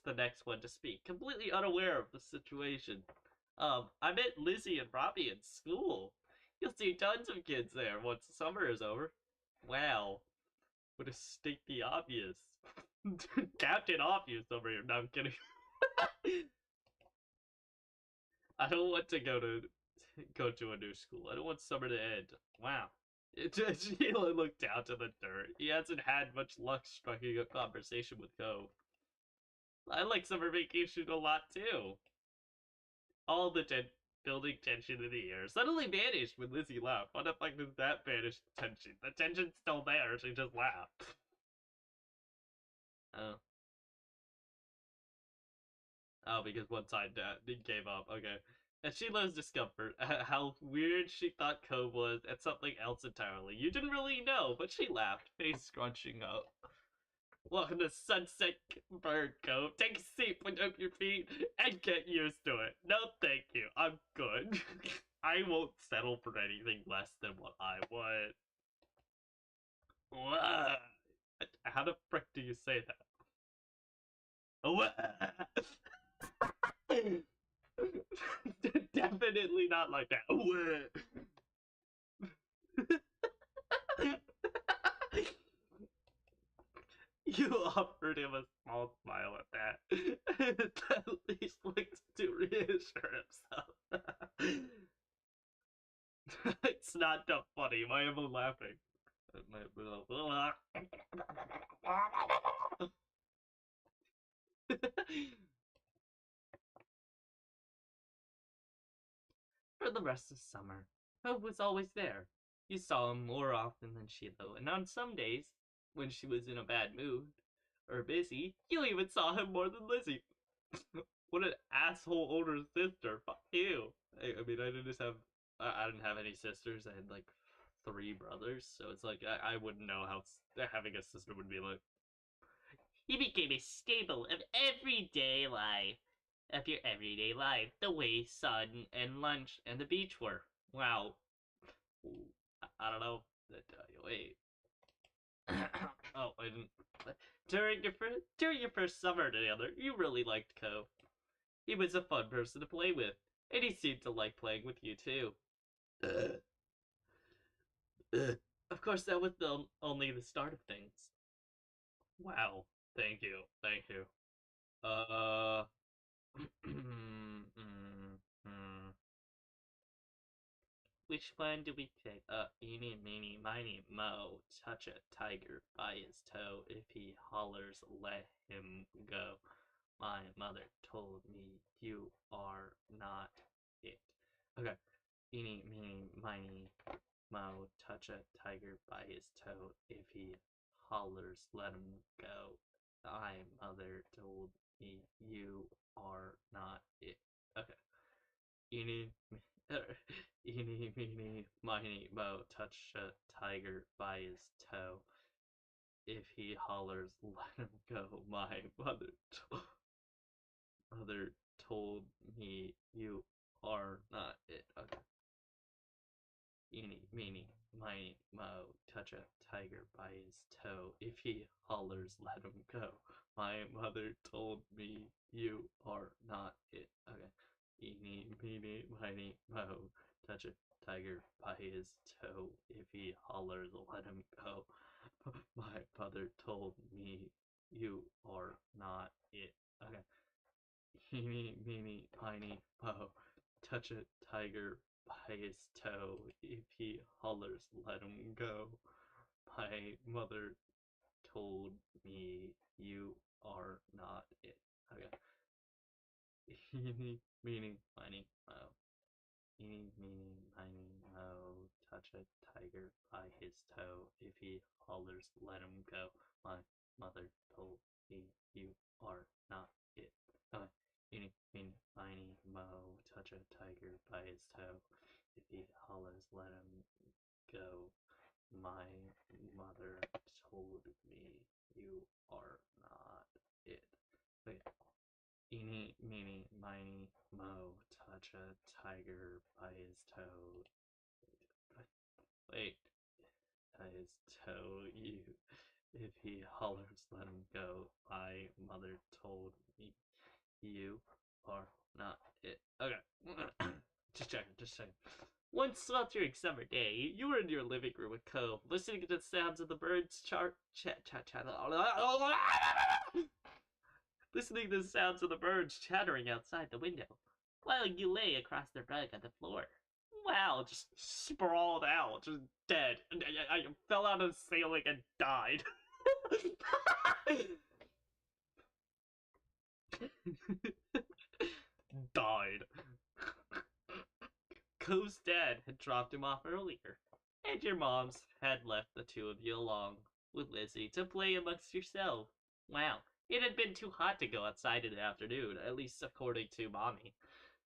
the next one to speak, completely unaware of the situation. I met Lizzie and Robbie in school. You'll see tons of kids there once the summer is over. Wow. Would have state the obvious. Captain Obvious over here. No, I'm kidding. I don't want to go to a new school. I don't want summer to end. Wow. Sheila looked down to the dirt. He hasn't had much luck striking a conversation with Cove. I like summer vacation a lot too. All the building tension in the air suddenly vanished when Lizzie laughed. What the fuck does that vanish tension? The tension's still there, she just laughed. Oh. Oh, because one side gave up. Okay. And Sheila's discomfort, how weird she thought Cove was, and something else entirely. You didn't really know, but she laughed, face scrunching up. Welcome to Sunset Bird Cove. Take a seat, put up your feet, and get used to it. No, thank you. I'm good. I won't settle for anything less than what I want. What? How the frick do you say that? What? Definitely not like that. You offered him a small smile at that. At least looked to reassure himself. It's not that funny. Why am I laughing? For the rest of summer, Hope was always there. You saw him more often than she, though, and on some days, when she was in a bad mood or busy, you even saw him more than Lizzie. What an asshole older sister. Fuck you. I mean, I didn't just have. I didn't have any sisters. I had like three brothers, so it's like I wouldn't know how having a sister would be like. He became a staple of everyday life. Of your everyday life, the way sun and lunch and the beach were. Wow. I don't know. Wait. Oh, I didn't. During your first summer together, you really liked Ko. He was a fun person to play with, and he seemed to like playing with you too. Of course, that was only the start of things. Wow. Thank you. Thank you. Uh. Which one do we pick? Eeny, meeny, miny, mo. Touch a tiger by his toe. If he hollers, let him go. My mother told me you are not it. Okay. Eeny, meeny, miny, mo. Touch a tiger by his toe. If he hollers, let him go. My mother told me you are not it. Okay. Eeny, eeny, meeny, miny, mo, touch a tiger by his toe. If he hollers, let him go. My mother told me you are not it. Okay. Eeny, meeny, miny, mo, touch a tiger by his toe. If he hollers, let him go. My mother told me you are not it. Okay. Eeny, meeny, miny, mo, touch a tiger by his toe. If he hollers, let him go. My mother told me you are not it. Okay. Eeny, meeny, miny, mo, touch a tiger by his toe. If he hollers, let him go. My mother told me you are not it. Okay. Eeny, meeny, miny, mo. Eeny, meeny, miny, mo. Touch a tiger by his toe. If he hollers, let him go. My mother told me you are not it. Okay. Eeny, meeny, miny, mo. Touch a tiger by his toe. If he hollers, let him go. My mother told me you are not it. Okay. Eeny, meeny, miny, mo. Touch a tiger by his toe. Wait. By his toe, you. If he hollers, let him go. My mother told me you are not it. Okay. Just checking, just checking. One sweltering summer day, you were in your living room with Co, listening to the sounds of the birds listening to the sounds of the birds chattering outside the window, while you lay across the rug on the floor. Wow, just sprawled out, just dead. I fell out of the ceiling and died. Died. Co's dad had dropped him off earlier, and your moms had left the two of you along with Lizzie to play amongst yourself. Wow, it had been too hot to go outside in the afternoon, at least according to Mommy.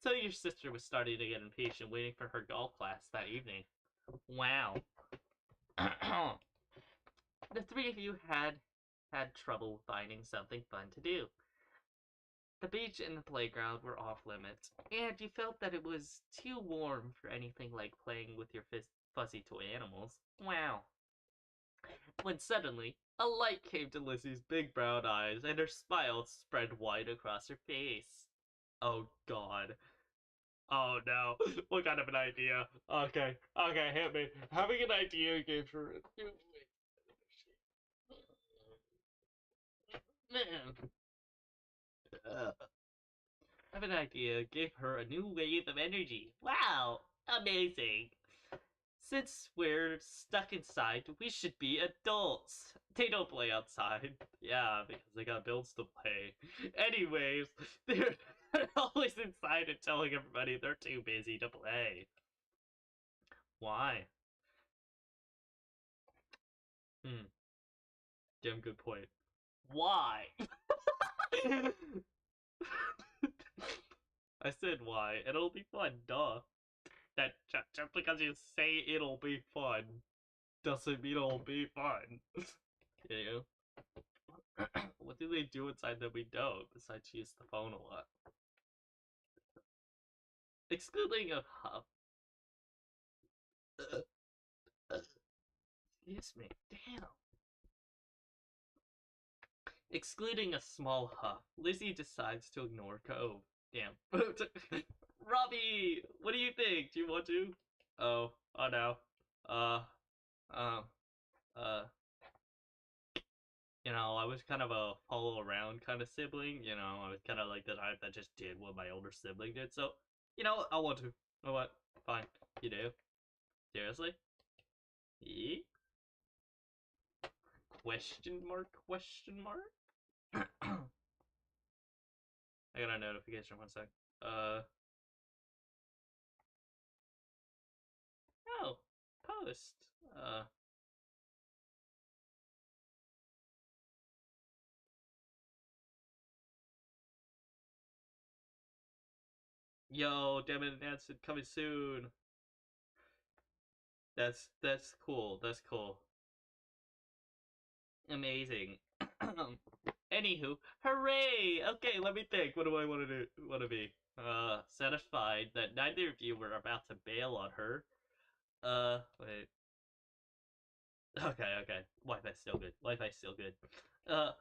So your sister was starting to get impatient waiting for her golf class that evening. Wow. The three of you had trouble finding something fun to do. The beach and the playground were off limits, and you felt that it was too warm for anything like playing with your fuzzy toy animals. Wow. When suddenly, a light came to Lizzie's big brown eyes, and her smile spread wide across her face. Oh god. Oh no. What kind of an idea? Okay, okay, hit me. Having an idea gave her a new man. Having an idea gave her a new wave of energy. Wow, amazing. Since we're stuck inside, we should be adults. They don't play outside. Yeah, because they got bills to pay. Anyways, they're always inside and telling everybody they're too busy to play. Why? Hmm. Damn good point. Why? I said why, and it'll be fun, duh. That just because you say it'll be fun doesn't mean it'll be fun. You know? What do they do inside that we don't, besides use the phone a lot? Excluding a hub. Excuse me. Damn. Excluding a small huff, Lizzie decides to ignore Cove. Damn. Robbie, what do you think? Do you want to? Oh no. Uh, um, uh, I was kind of a follow around kind of sibling. I was kind of like the type that just did what my older sibling did. So, I want to. You know what? Fine. You do. Seriously? Ye? Question mark? Question mark? I got a notification. One sec. Oh, post. Yo, damn it, announcement coming soon. That's cool. That's cool. Amazing. Anywho, hooray! Okay, let me think. What do I want to do? Want to be? Satisfied that neither of you were about to bail on her. Wait. Okay. Wi-Fi's still good. Wi-Fi's still good. Uh,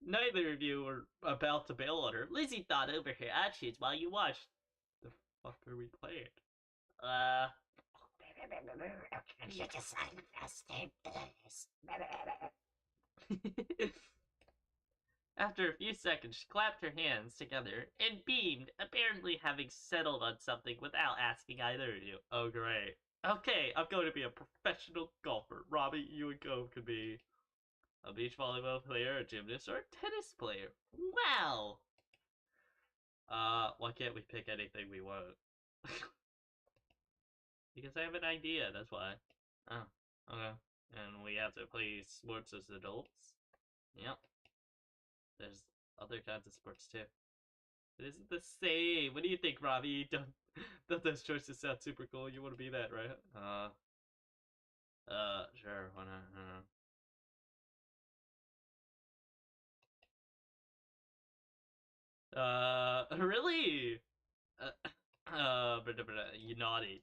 neither of you were about to bail on her. Lizzie thought over her actions while you watched. The fuck are we playing? You decided faster, please. After a few seconds, she clapped her hands together and beamed, apparently having settled on something without asking either of you. Oh, great. Okay, I'm going to be a professional golfer. Robbie, you and Cove could be a beach volleyball player, a gymnast, or a tennis player. Wow! Why can't we pick anything we want? Because I have an idea, that's why. Oh, okay. And we have to play sports as adults? Yep. There's other kinds of sports too. It isn't the same. What do you think, Robbie? Don't those choices sound super cool? You want to be that, right? Sure. Why not? Really? You naughty.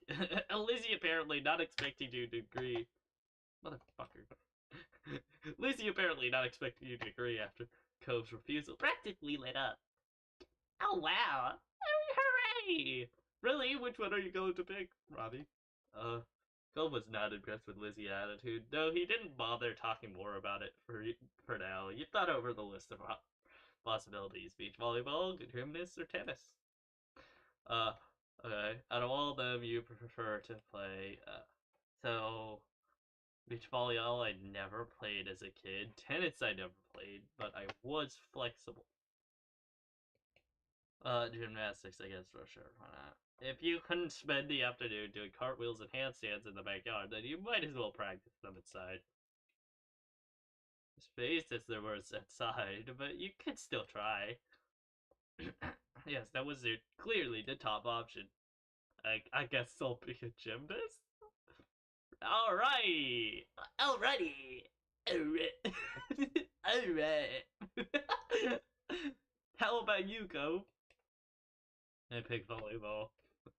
Lizzie apparently not expecting you to agree. Motherfucker. Lizzie apparently not expecting you to agree after Cove's refusal practically lit up. Oh wow! Hooray! Really? Which one are you going to pick, Robbie? Uh, Cole was not impressed with Lizzie's attitude, though he didn't bother talking more about it for now. You thought over the list of possibilities: beach volleyball, gymnasts, or tennis. Uh, okay. Out of all of them, you prefer to play. So beach volleyball I never played as a kid. Tennis I never played, but I was flexible. Gymnastics, I guess, for sure. Why not? If you couldn't spend the afternoon doing cartwheels and handstands in the backyard, then you might as well practice them inside. Space as there was outside, but you could still try. Yes, that was clearly the top option. I guess I'll be a gymnast? Alright! Alrighty! Alright! Alright! How about you, Go? I picked volleyball.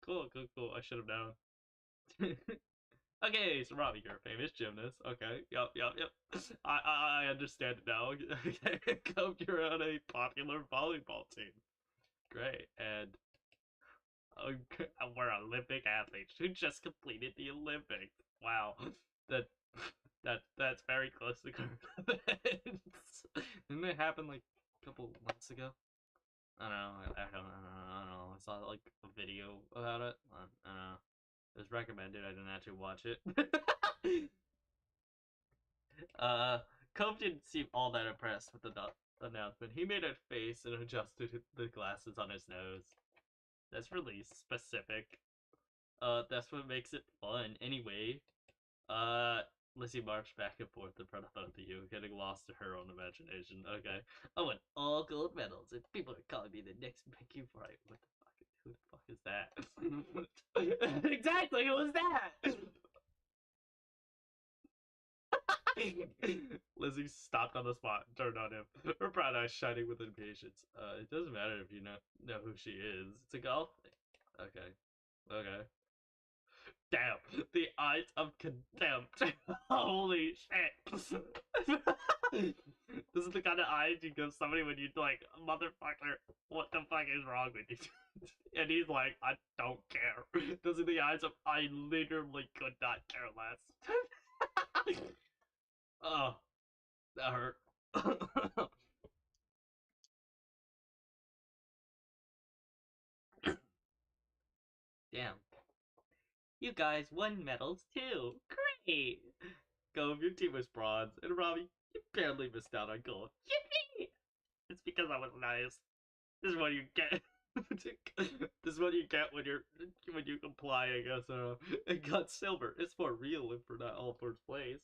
Cool. I should have known. Okay, so Robbie, you're a famous gymnast. Okay, yep. I understand now. Okay, Cope, you're on a popular volleyball team. Great, and we're Olympic athletes who just completed the Olympics. Wow, that that's very close to current events. Didn't it happen like a couple months ago? I don't know. I don't know. I saw like a video about it. I don't know. It was recommended. I didn't actually watch it. Cove didn't seem all that impressed with the announcement. He made a face and adjusted the glasses on his nose. That's really specific. That's what makes it fun. Anyway, Lizzie marched back and forth in front of both of you, getting lost in her own imagination. Okay. I won all gold medals, and people are calling me the next Mickey Bright. What the fuck? Who the fuck is that? Exactly, who was that? Lizzie stopped on the spot and turned on him, her brown eyes shining with impatience. It doesn't matter if you know who she is. It's a golf thing. Okay. Okay. Damn. The eyes of contempt. Holy shit. This is the kind of eyes you give somebody when you like, motherfucker, what the fuck is wrong with you? And he's like, I don't care. Those are the eyes of, I literally could not care less. Oh, that hurt. Damn. You guys won medals too. Great. Gove, your team was bronze, and Robbie, you barely missed out on gold. Yippee! It's because I was nice. This is what you get. This is what you get when you comply, I guess. And got silver. It's for real if we're not all first place.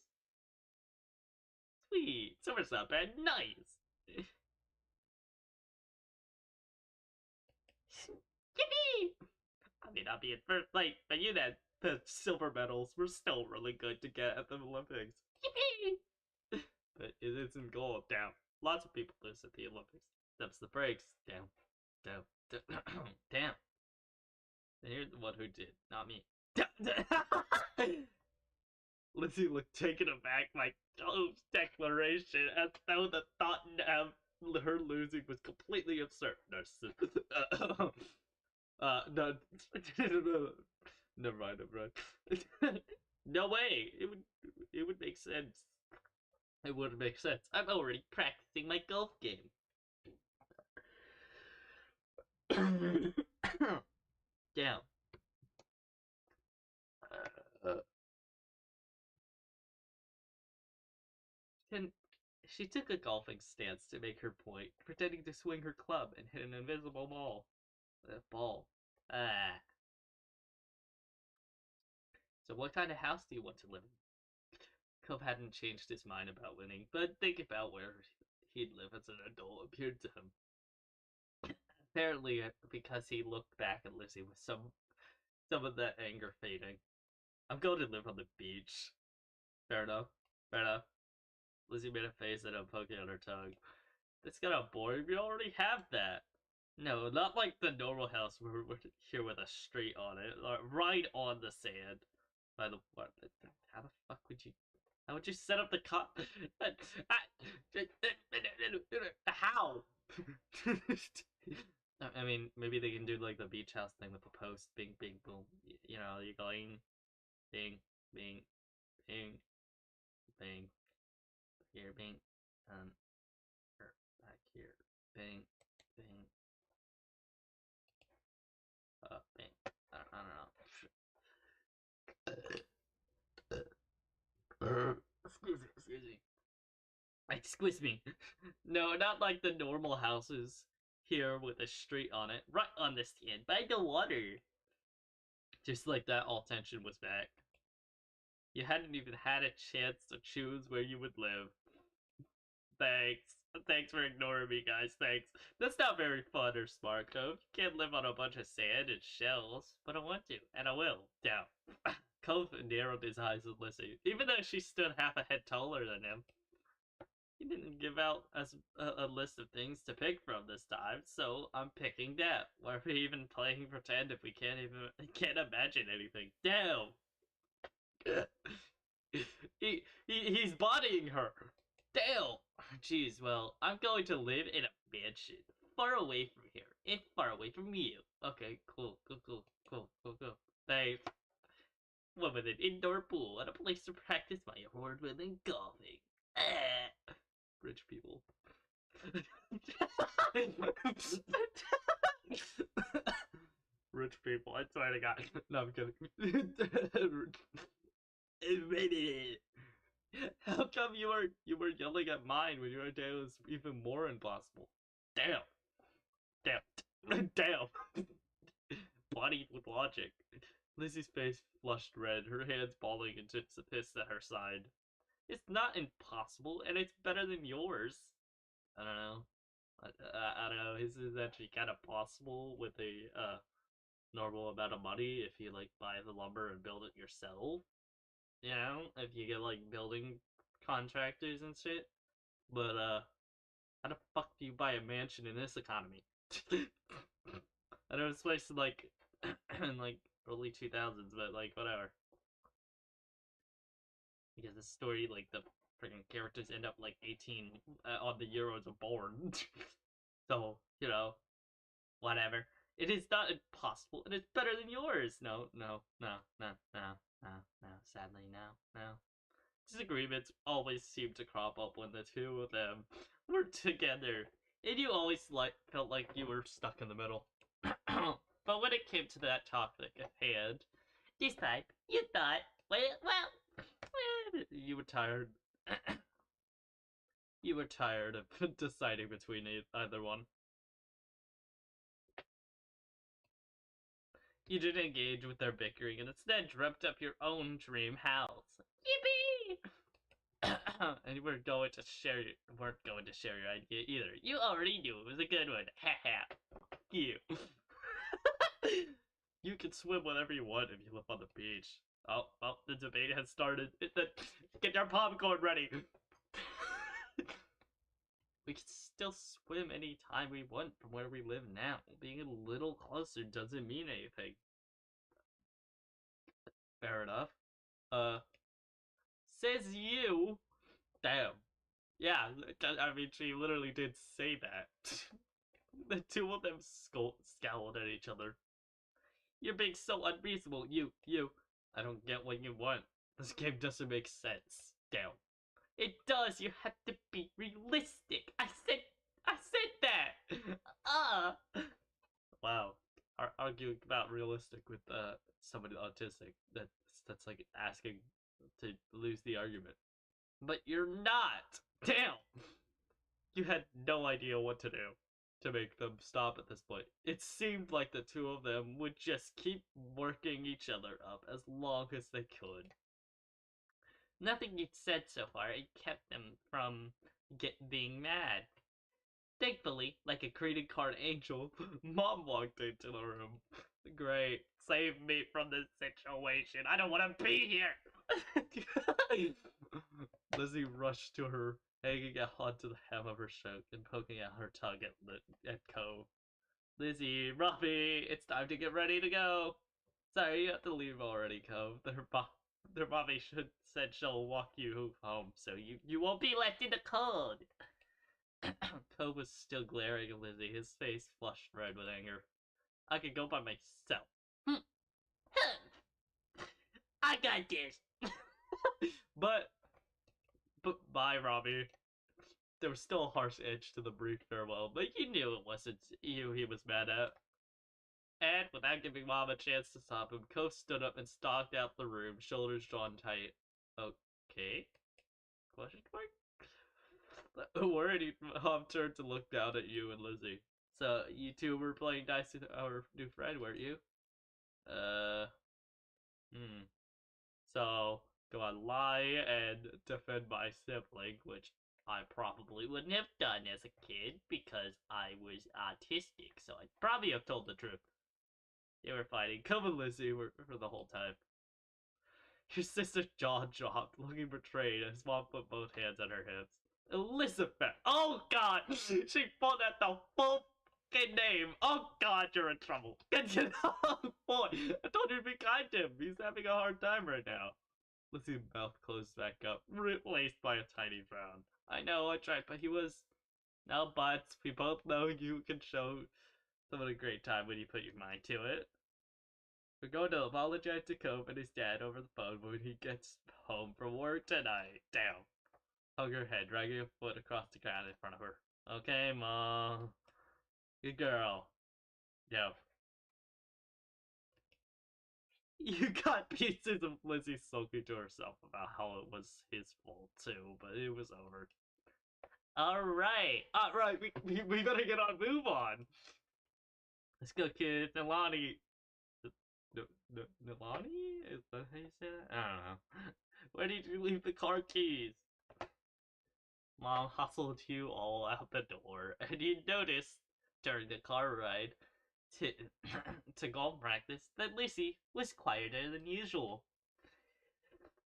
Sweet. Silver's not bad. Nice. Yippee! I may not be in first place, but you then, the silver medals were still really good to get at the Olympics. Yippee! But it isn't gold. Damn. Lots of people lose at the Olympics. That's the breaks. Damn. Damn. And you're the one who did, not me. Lizzie looked taken aback by Cove's declaration, as though the thought of her losing was completely absurd. No, no, never mind. No way. It would make sense. It would make sense. I'm already practicing my golf game. Damn. And she took a golfing stance to make her point, pretending to swing her club and hit an invisible ball. Ah. So what kind of house do you want to live in? Cove hadn't changed his mind about winning, but thinking about where he'd live as an adult appeared to him. Apparently, because he looked back at Lizzie with some of that anger fading. I'm going to live on the beach. Fair enough. Fair enough. Lizzie made a face and a poking on her tongue. That's gonna bore you. We already have that. No, not like the normal house where we're here with a street on it. Right on the sand. By the what? How the fuck would you? How would you set up the cop? How? I mean, maybe they can do like the beach house thing with the post. Bing, bing, boom. You know, you're going, bing, bing, bing, bing. Here, bing, back here, bing, bing, bing. I don't know. Excuse me. Excuse me. No, not like the normal houses here with a street on it, right on the sand, by the water. Just like that, all tension was back. You hadn't even had a chance to choose where you would live. Thanks. Thanks for ignoring me, guys. Thanks. That's not very fun or smart, Cove. You can't live on a bunch of sand and shells. But I want to, and I will. Down. Cove narrowed his eyes and listened, even though she stood half a head taller than him. He didn't give out us a list of things to pick from this time, so I'm picking that. Why are we even playing pretend if we can't imagine anything? Damn. He's bodying her. Damn. Jeez, well, I'm going to live in a mansion. Far away from here. And far away from you. Okay, cool. Thanks. One with an indoor pool and a place to practice my award-winning golfing. Rich people. rich people. I swear to God. No, I'm kidding. How come you were yelling at mine when your day was even more impossible? Damn, damn, damn. Body with logic. Lizzie's face flushed red, her hands balling into fists at her side. It's not impossible, and it's better than yours. I don't know. I don't know. His is actually kind of possible with a normal amount of money if you like buy the lumber and build it yourself. You know, if you get like building contractors and shit. But how the fuck do you buy a mansion in this economy? I know it's supposed to like in like early 2000s, but like whatever. Because the story, like the freaking characters end up like 18 on the year I was born. So you know, whatever. It is not impossible, and it's better than yours. No, no, no, no, no, no, no. Sadly, no, no. Disagreements always seem to crop up when the two of them were together, and you always felt like you were stuck in the middle. But when it came to that topic at hand, this time you thought, well, you were tired. You were tired of deciding between either one. You didn't engage with their bickering and instead dreamt up your own dream house. Yippee! And you weren't going to share your idea either. You already knew it was a good one. Ha ha. You. You can swim whenever you want if you live on the beach. Oh, well, the debate has started. Get your popcorn ready. We can still swim anytime we want from where we live now. Being a little closer doesn't mean anything. Fair enough. Says you. Damn. Yeah, I mean, she literally did say that. The two of them scowled at each other. You're being so unreasonable. You. I don't get what you want. This game doesn't make sense. Damn. It does. You have to be realistic. I said that. Wow. Arguing about realistic with somebody autistic. That's like asking to lose the argument. But you're not. Damn. You had no idea what to do to make them stop at this point. It seemed like the two of them would just keep working each other up as long as they could. Nothing you'd said so far had kept them from being mad. Thankfully, like a greeting card angel, Mom walked into the room. Great. Save me from this situation. I don't want to be here. Lizzie rushed to her, hanging onto the hem of her shirt and poking out her tongue at Cove. Lizzie, Ruffy, it's time to get ready to go. Sorry, you have to leave already, Cove. Their mommy said she'll walk you home, so you won't be left in the cold. Cove was still glaring at Lizzie, his face flushed red with anger. I could go by myself. I got this. But bye, Robbie. There was still a harsh edge to the brief farewell, but you knew it wasn't you he was mad at. And without giving Mom a chance to stop him, Cove stood up and stalked out the room, shoulders drawn tight. Okay? Question mark? Worried, Mom turned to look down at you and Lizzie. So, you two were playing dice with our new friend, weren't you? So, go on, lie and defend my sibling, which I probably wouldn't have done as a kid because I was autistic, so I'd probably have told the truth. They were fighting. Cove and Lizzie were for the whole time. Your sister's jaw dropped, looking betrayed as Mom put both hands on her hips. Elizabeth! Oh god! She pulled out the full fucking name! Oh god, you're in trouble! Get off, boy! I told you to be kind to him! He's having a hard time right now. Lizzie's mouth closed back up, replaced by a tiny frown. I know, I tried, but he was... No buts, we both know you can show someone a great time when you put your mind to it. We're going to apologize to Cove and his dad over the phone when he gets home from work tonight. Damn. Hug her head, dragging a foot across the ground in front of her. Okay, Mom. Good girl. Yo. You got pieces of Lizzie sulking to herself about how it was his fault too, but it was over. Alright, we better get on, move on. Let's go, kids. Nilani. Nilani? Is that how you say that? I don't know. Where did you leave the car keys? Mom hustled you all out the door, and you noticed during the car ride to, to golf practice that Lucy was quieter than usual.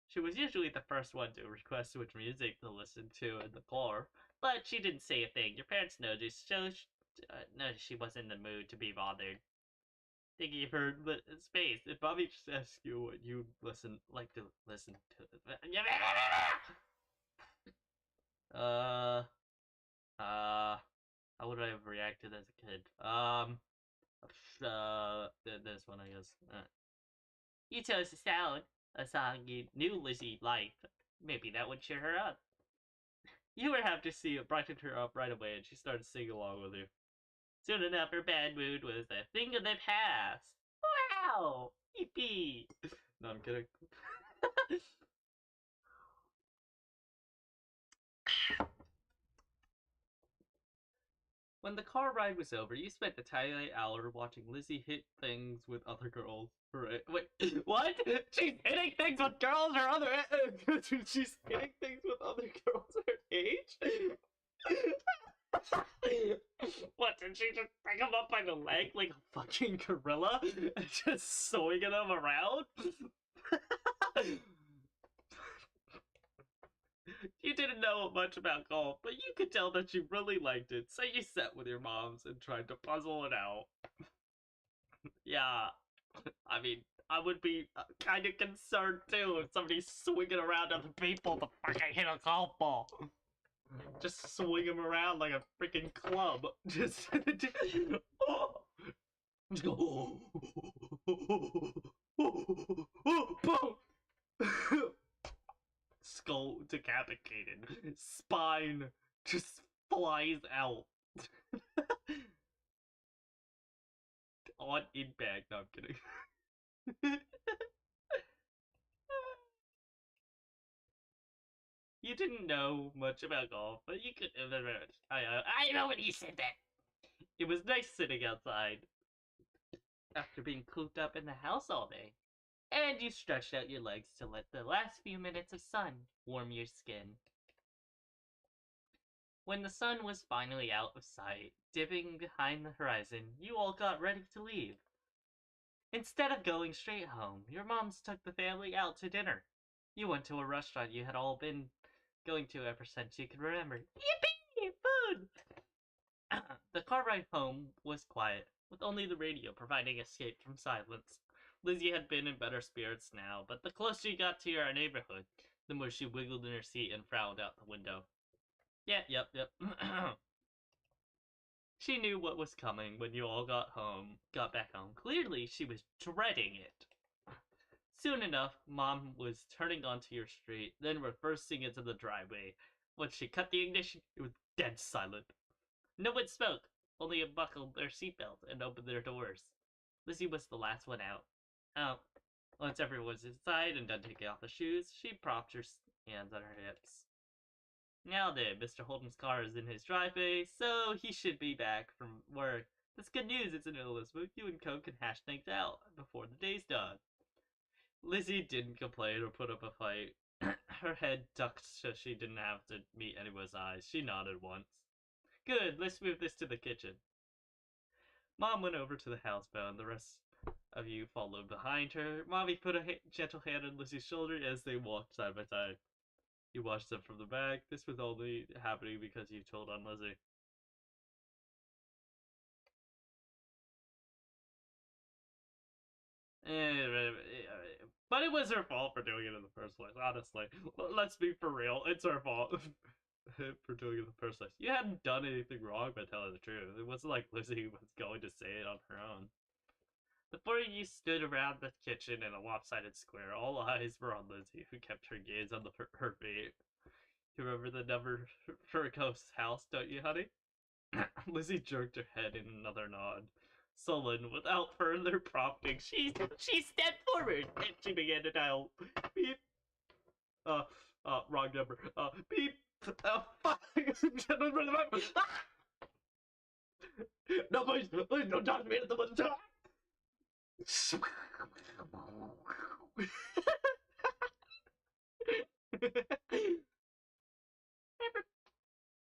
She was usually the first one to request which music to listen to in the car, but she didn't say a thing. Your parents noticed, so noticed she wasn't in the mood to be bothered. They gave her space. If Bobby just asked you what you like to listen to, uh, how would I have reacted as a kid? This one, I guess. You chose a song you knew Lizzie liked. Maybe that would cheer her up. You would have to see it brightened her up right away, and she started singing along with you. Soon enough, her bad mood was a thing of the past. Wow! Yippee! No, I'm kidding. When the car ride was over, you spent the entire hour watching Lizzie hit things with other girls. Right? Wait, what? She's hitting things with girls her other. She's hitting things with other girls her age. What, did she just pick him up by the leg like a fucking gorilla and just swinging him around? You didn't know much about golf, but you could tell that you really liked it, so you sat with your moms and tried to puzzle it out. Yeah, I mean, I would be kind of concerned too if somebody's swinging around other people to fucking hit a golf ball. Just swing him around like a freaking club. Just go. Skull decapitated. Spine just flies out. On impact. No, I'm kidding. You didn't know much about golf, but you could. I know when you said that. It was nice sitting outside after being cooped up in the house all day. And you stretched out your legs to let the last few minutes of sun warm your skin. When the sun was finally out of sight, dipping behind the horizon, you all got ready to leave. Instead of going straight home, your moms took the family out to dinner. You went to a restaurant you had all been going to ever since you could remember. Yippee! Food! The car ride home was quiet, with only the radio providing escape from silence. Lizzie had been in better spirits now, but the closer you got to your neighborhood, the more she wiggled in her seat and frowned out the window. Yep. She knew what was coming when you all got back home. Clearly, she was dreading it. Soon enough, Mom was turning onto your street, then reversing into the driveway. When she cut the ignition, it was dead silent. No one spoke, only unbuckled their seatbelt and opened their doors. Lizzie was the last one out. Once everyone was inside and done taking off the shoes, she propped her hands on her hips. Now then, Mr. Holden's car is in his driveway, so he should be back from work. That's good news, isn't it, Elizabeth? You and Co can hash things out before the day's done. Lizzie didn't complain or put up a fight. Her head ducked so she didn't have to meet anyone's eyes. She nodded once. Good, let's move this to the kitchen. Mom went over to the housebound. The rest of you followed behind her. Mommy put a gentle hand on Lizzie's shoulder as they walked side by side. You watched them from the back. This was only happening because you told on Lizzie. But it was her fault for doing it in the first place, honestly. Let's be for real. It's her fault for doing it in the first place. You hadn't done anything wrong by telling the truth. It wasn't like Lizzie was going to say it on her own. The four of you stood around the kitchen in a lopsided square. All eyes were on Lizzie, who kept her gaze on her feet. You remember the number for a ghost's house, don't you, honey? Lizzie jerked her head in another nod. Sullen, without further prompting, she stepped forward and she began to dial beep. Wrong number. Beep. Fuck. No, please don't talk to me at the one time.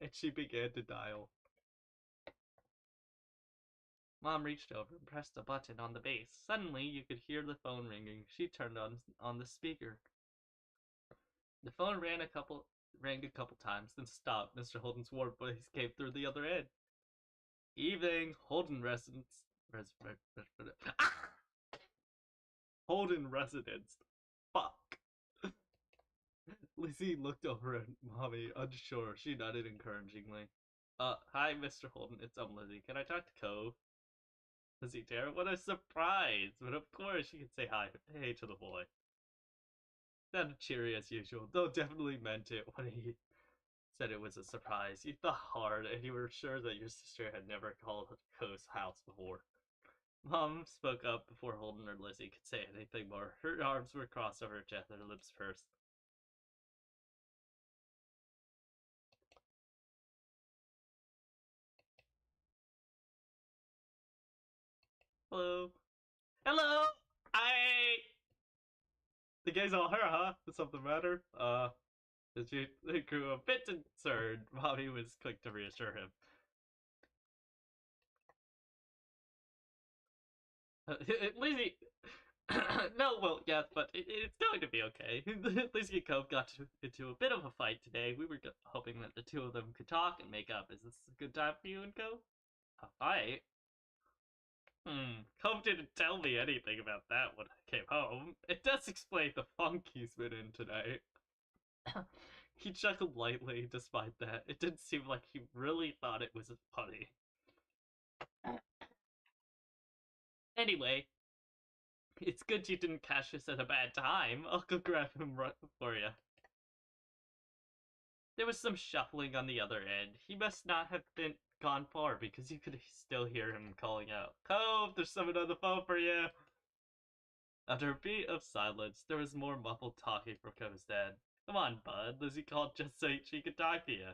And she began to dial. Mom reached over and pressed a button on the base. Suddenly, you could hear the phone ringing. She turned on the speaker. The phone rang a couple times, then stopped. Mr. Holden's warm voice came through the other end. Evening, Holden residence. Holden residence. Fuck. Lizzie looked over at Mommy, unsure. She nodded encouragingly. Hi, Mr. Holden. It's Lizzie. Can I talk to Cove? Lizzie Tara, what a surprise! But of course, she could say hey to the boy. Sounded cheery as usual, though definitely meant it when he said it was a surprise. You thought hard, and you were sure that your sister had never called Cove's house before. Mom spoke up before Holden or Lizzie could say anything more. Her arms were crossed over her chest and her lips pursed. Hello? Hello? I... The guy's all her, huh? Is something the matter? She grew a bit concerned. Mommy was quick to reassure him. Lizzie... no, well, yes, but it's going to be okay. Lizzie and Cove got into a bit of a fight today. We were hoping that the two of them could talk and make up. Is this a good time for you and Cove? A fight? Cove didn't tell me anything about that when I came home. It does explain the funk he's been in today. He chuckled lightly despite that. It didn't seem like he really thought it was funny. Anyway, it's good you didn't catch us at a bad time. I'll go grab him right for you. There was some shuffling on the other end. He must not have been gone far because you could still hear him calling out, Cove, there's someone on the phone for you. After a beat of silence, there was more muffled talking from Cove's dad. Come on, bud, Lizzie called just so she could talk to you.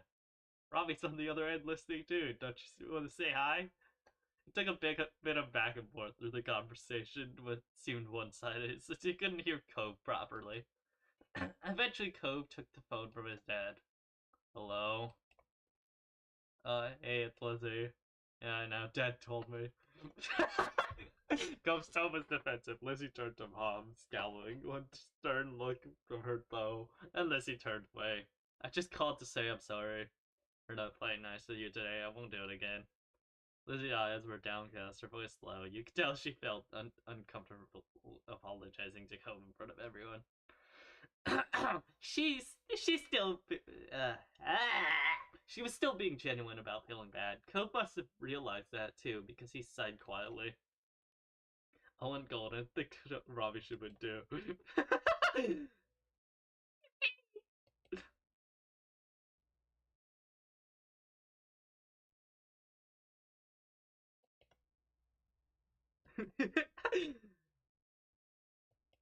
Robbie's on the other end listening too. Don't you want to say hi? It took a bit of back and forth through the conversation, but seemed one-sided, so you couldn't hear Cove properly. Eventually, Cove took the phone from his dad. Hello? Hey, it's Lizzie. Yeah, I know, Dad told me. Cove's tone was defensive. Lizzie turned to Mom, scowling, one stern look from her bow, and Lizzie turned away. I just called to say I'm sorry for not playing nice with you today. I won't do it again. Lizzie's eyes were downcast, her voice low. You could tell she felt uncomfortable apologizing to Cove in front of everyone. she's still she was still being genuine about feeling bad. Cove must have realized that too, because he sighed quietly. Owen Golden, think Robbie should would do.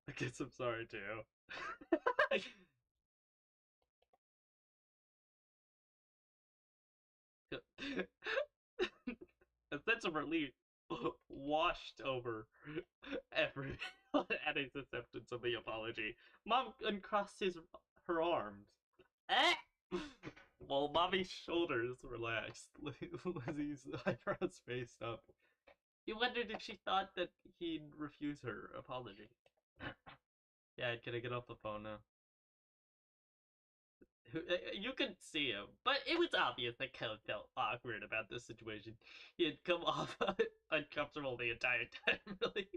I guess I'm sorry too. A sense of relief washed over every at his acceptance of the apology. Mom uncrossed her arms. While Mommy's shoulders relaxed, Lizzie's eyebrows faced up. You wondered if she thought that he'd refuse her apology. Yeah, can I get off the phone now? You could see him, but it was obvious that Cove felt awkward about this situation. He had come off uncomfortable the entire time, really.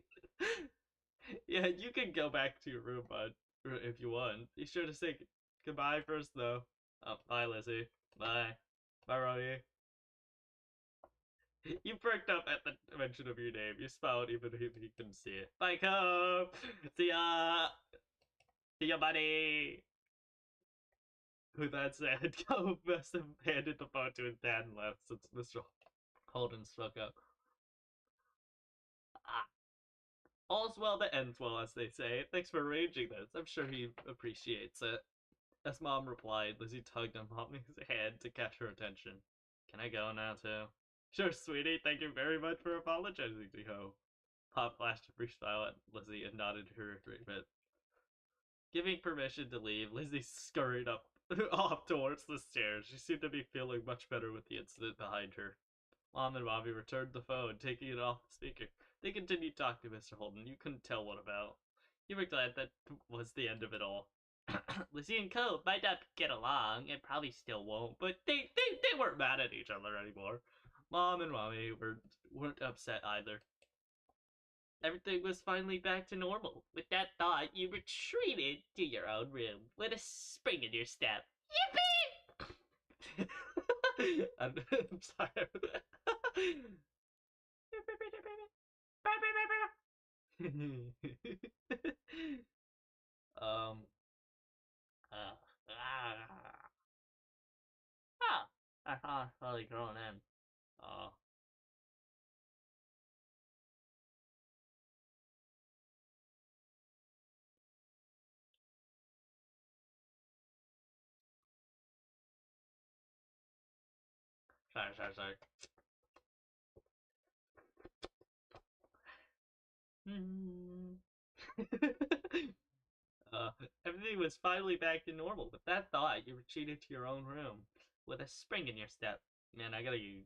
Yeah, you can go back to your room, bud, if you want. Be sure to say goodbye first, though. Bye, Lizzie. Bye. Bye, Robbie. You perked up at the mention of your name. You smiled even if he couldn't see it. Bye, Cove! See ya! See ya, buddy! With that said, Cove must have handed the phone to his dad and left since Mr. Holden spoke up. All's well that ends well, as they say. Thanks for arranging this. I'm sure he appreciates it. As Mom replied, Lizzie tugged on Mommy's hand to catch her attention. Can I go now, too? Sure, sweetie. Thank you very much for apologizing to Ho. Pop flashed a brief smile at Lizzie and nodded her agreement. Giving permission to leave, Lizzie scurried up off towards the stairs. She seemed to be feeling much better with the incident behind her. Mom and Bobby returned the phone, taking it off the speaker. They continued talking to Mr. Holden. You couldn't tell what about. You were glad that was the end of it all. Lizzie and Co might not get along, and probably still won't, but they weren't mad at each other anymore. Mom and Mommy weren't upset either. Everything was finally back to normal. With that thought, you retreated to your own room with a spring in your step. Yippee! I'm sorry. um. Uh, I thought I was probably growing in. Uh. Sorry. uh, Everything was finally back to normal. With that thought, you retreated to your own room with a spring in your step. Man, I gotta use.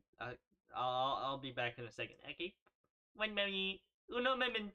I'll be back in a second. Okay. One moment. Uno moment.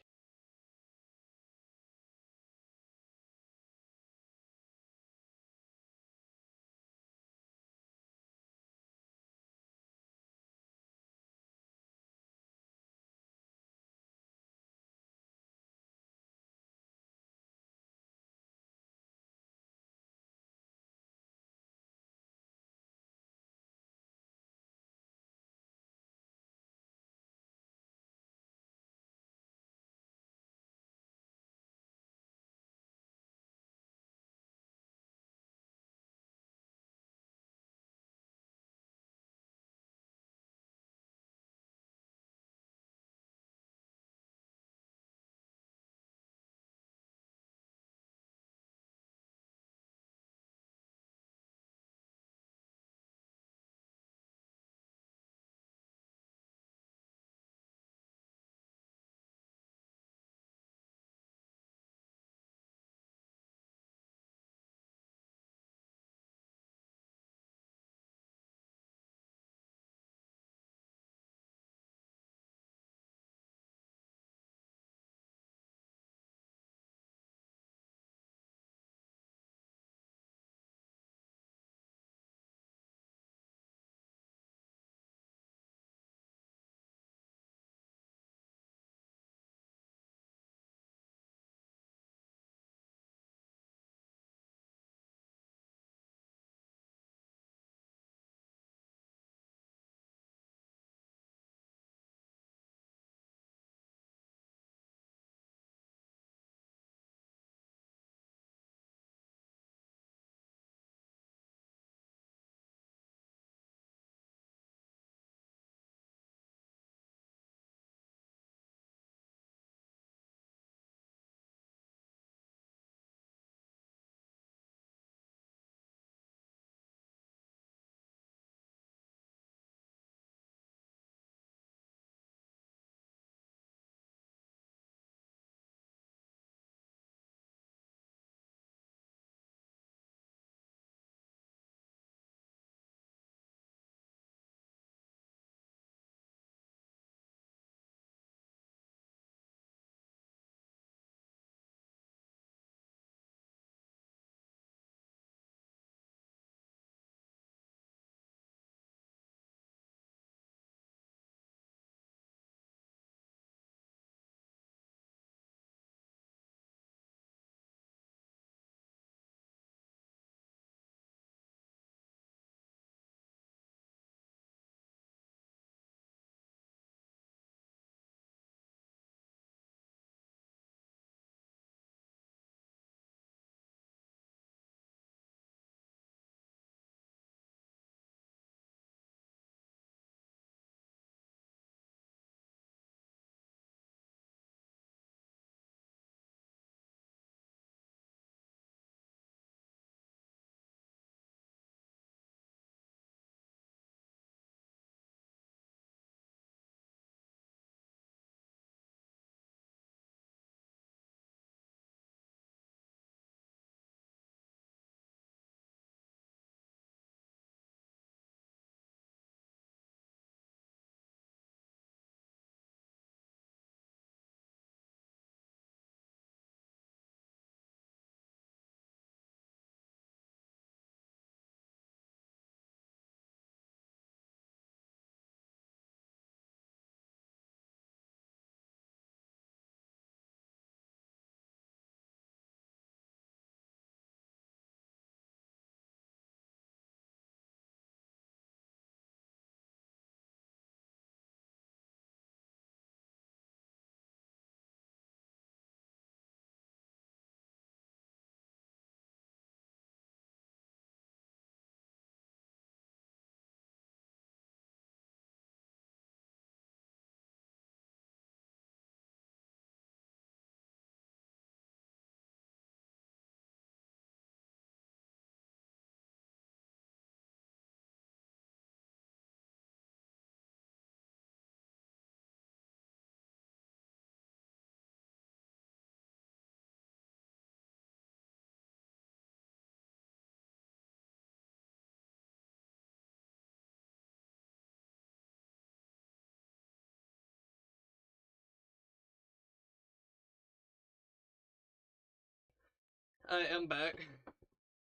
I am back.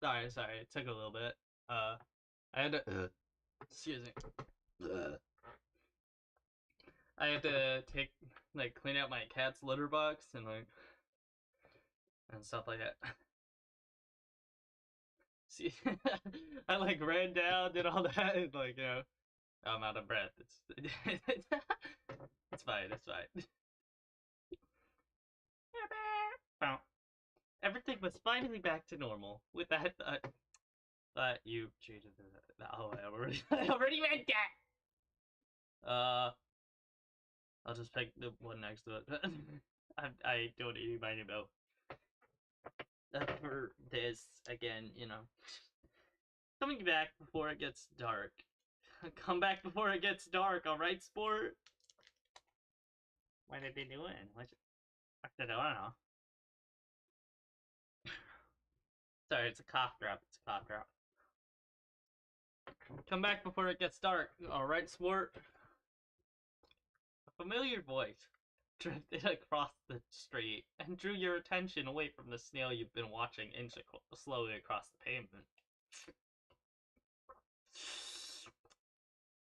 Sorry, it took a little bit. I had to. Excuse me. I had to clean out my cat's litter box and stuff like that. See, I ran down, did all that, and I'm out of breath. It's it's fine. It's fine. Everything was finally back to normal. With that, you treated the. Oh, I already read that. I'll just pick the one next to it. I don't need my email. For this again, coming back before it gets dark. Come back before it gets dark, alright, sport? What are they doing? What did I don't know. Sorry, it's a cough drop. It's a cough drop. Come back before it gets dark, alright, sport? A familiar voice drifted across the street and drew your attention away from the snail you've been watching inch slowly across the pavement.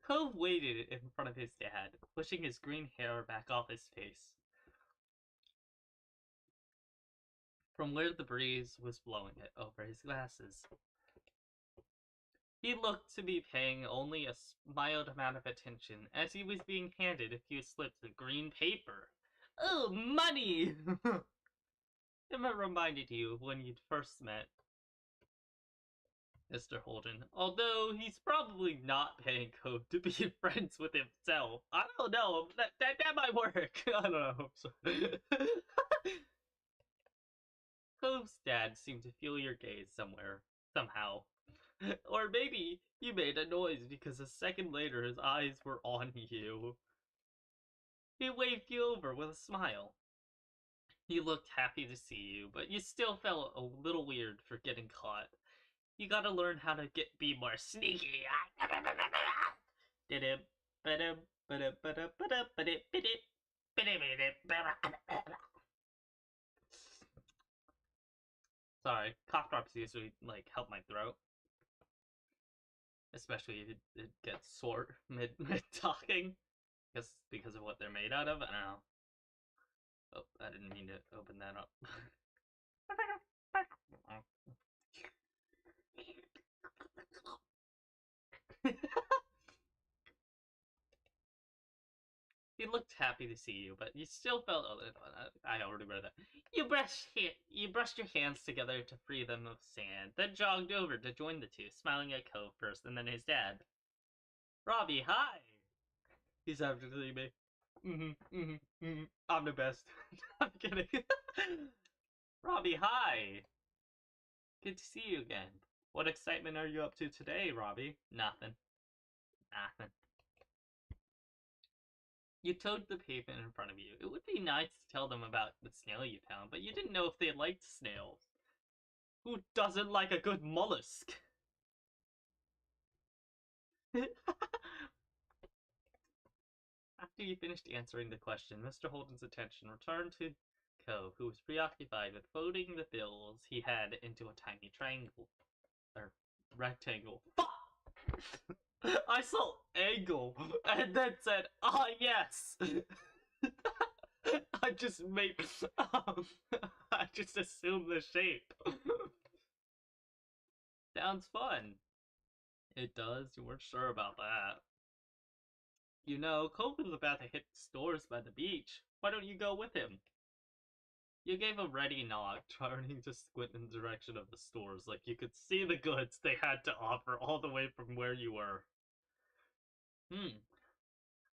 Cove waited in front of his dad, pushing his green hair back off his face. From where the breeze was blowing it over his glasses. He looked to be paying only a mild amount of attention as he was being handed a few slips of green paper. Oh, money! Emma reminded you of when you'd first met Mr. Holden, although he's probably not paying Cove to be friends with himself. I don't know, that might work. I don't know. Cove's dad seemed to feel your gaze somewhere, somehow. Or maybe you made a noise because a second later his eyes were on you. He waved you over with a smile. He looked happy to see you, but you still felt a little weird for getting caught. You gotta learn how to be more sneaky. Sorry, cough drops usually help my throat, especially if it gets sore mid talking, because of what they're made out of. I don't know. Oh, I didn't mean to open that up. He looked happy to see you, but you still felt. Oh, I already read that. You brushed your hands together to free them of sand, then jogged over to join the two, smiling at Cove first and then his dad. Robbie, hi! He's after me. I'm the best. I'm kidding. Robbie, hi! Good to see you again. What excitement are you up to today, Robbie? Nothing. Nothing. You toed the pavement in front of you. It would be nice to tell them about the snail you found, but you didn't know if they liked snails. Who doesn't like a good mollusk? After you finished answering the question, Mr. Holden's attention returned to Cove, who was preoccupied with folding the bills he had into a tiny triangle. Or rectangle. Fuck! I saw angle and then said, ah, yes! I just made. I just assumed the shape. Sounds fun. It does? You weren't sure about that. You know, Cove was about to hit the stores by the beach. Why don't you go with him? You gave a ready nod, turning to squint in the direction of the stores, like you could see the goods they had to offer all the way from where you were.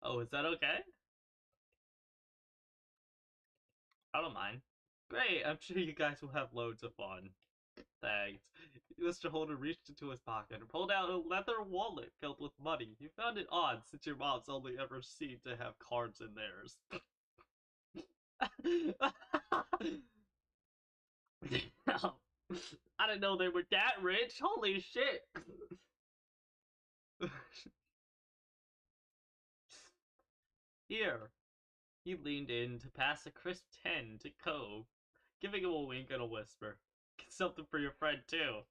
Oh, is that okay? I don't mind. Great, I'm sure you guys will have loads of fun. Thanks. Mr. Holder reached into his pocket and pulled out a leather wallet filled with money. You found it odd since your mom's only ever seemed to have cards in theirs. I didn't know they were that rich. Holy shit. Here. He leaned in to pass a crisp 10 to Cove, giving him a wink and a whisper. something for your friend too.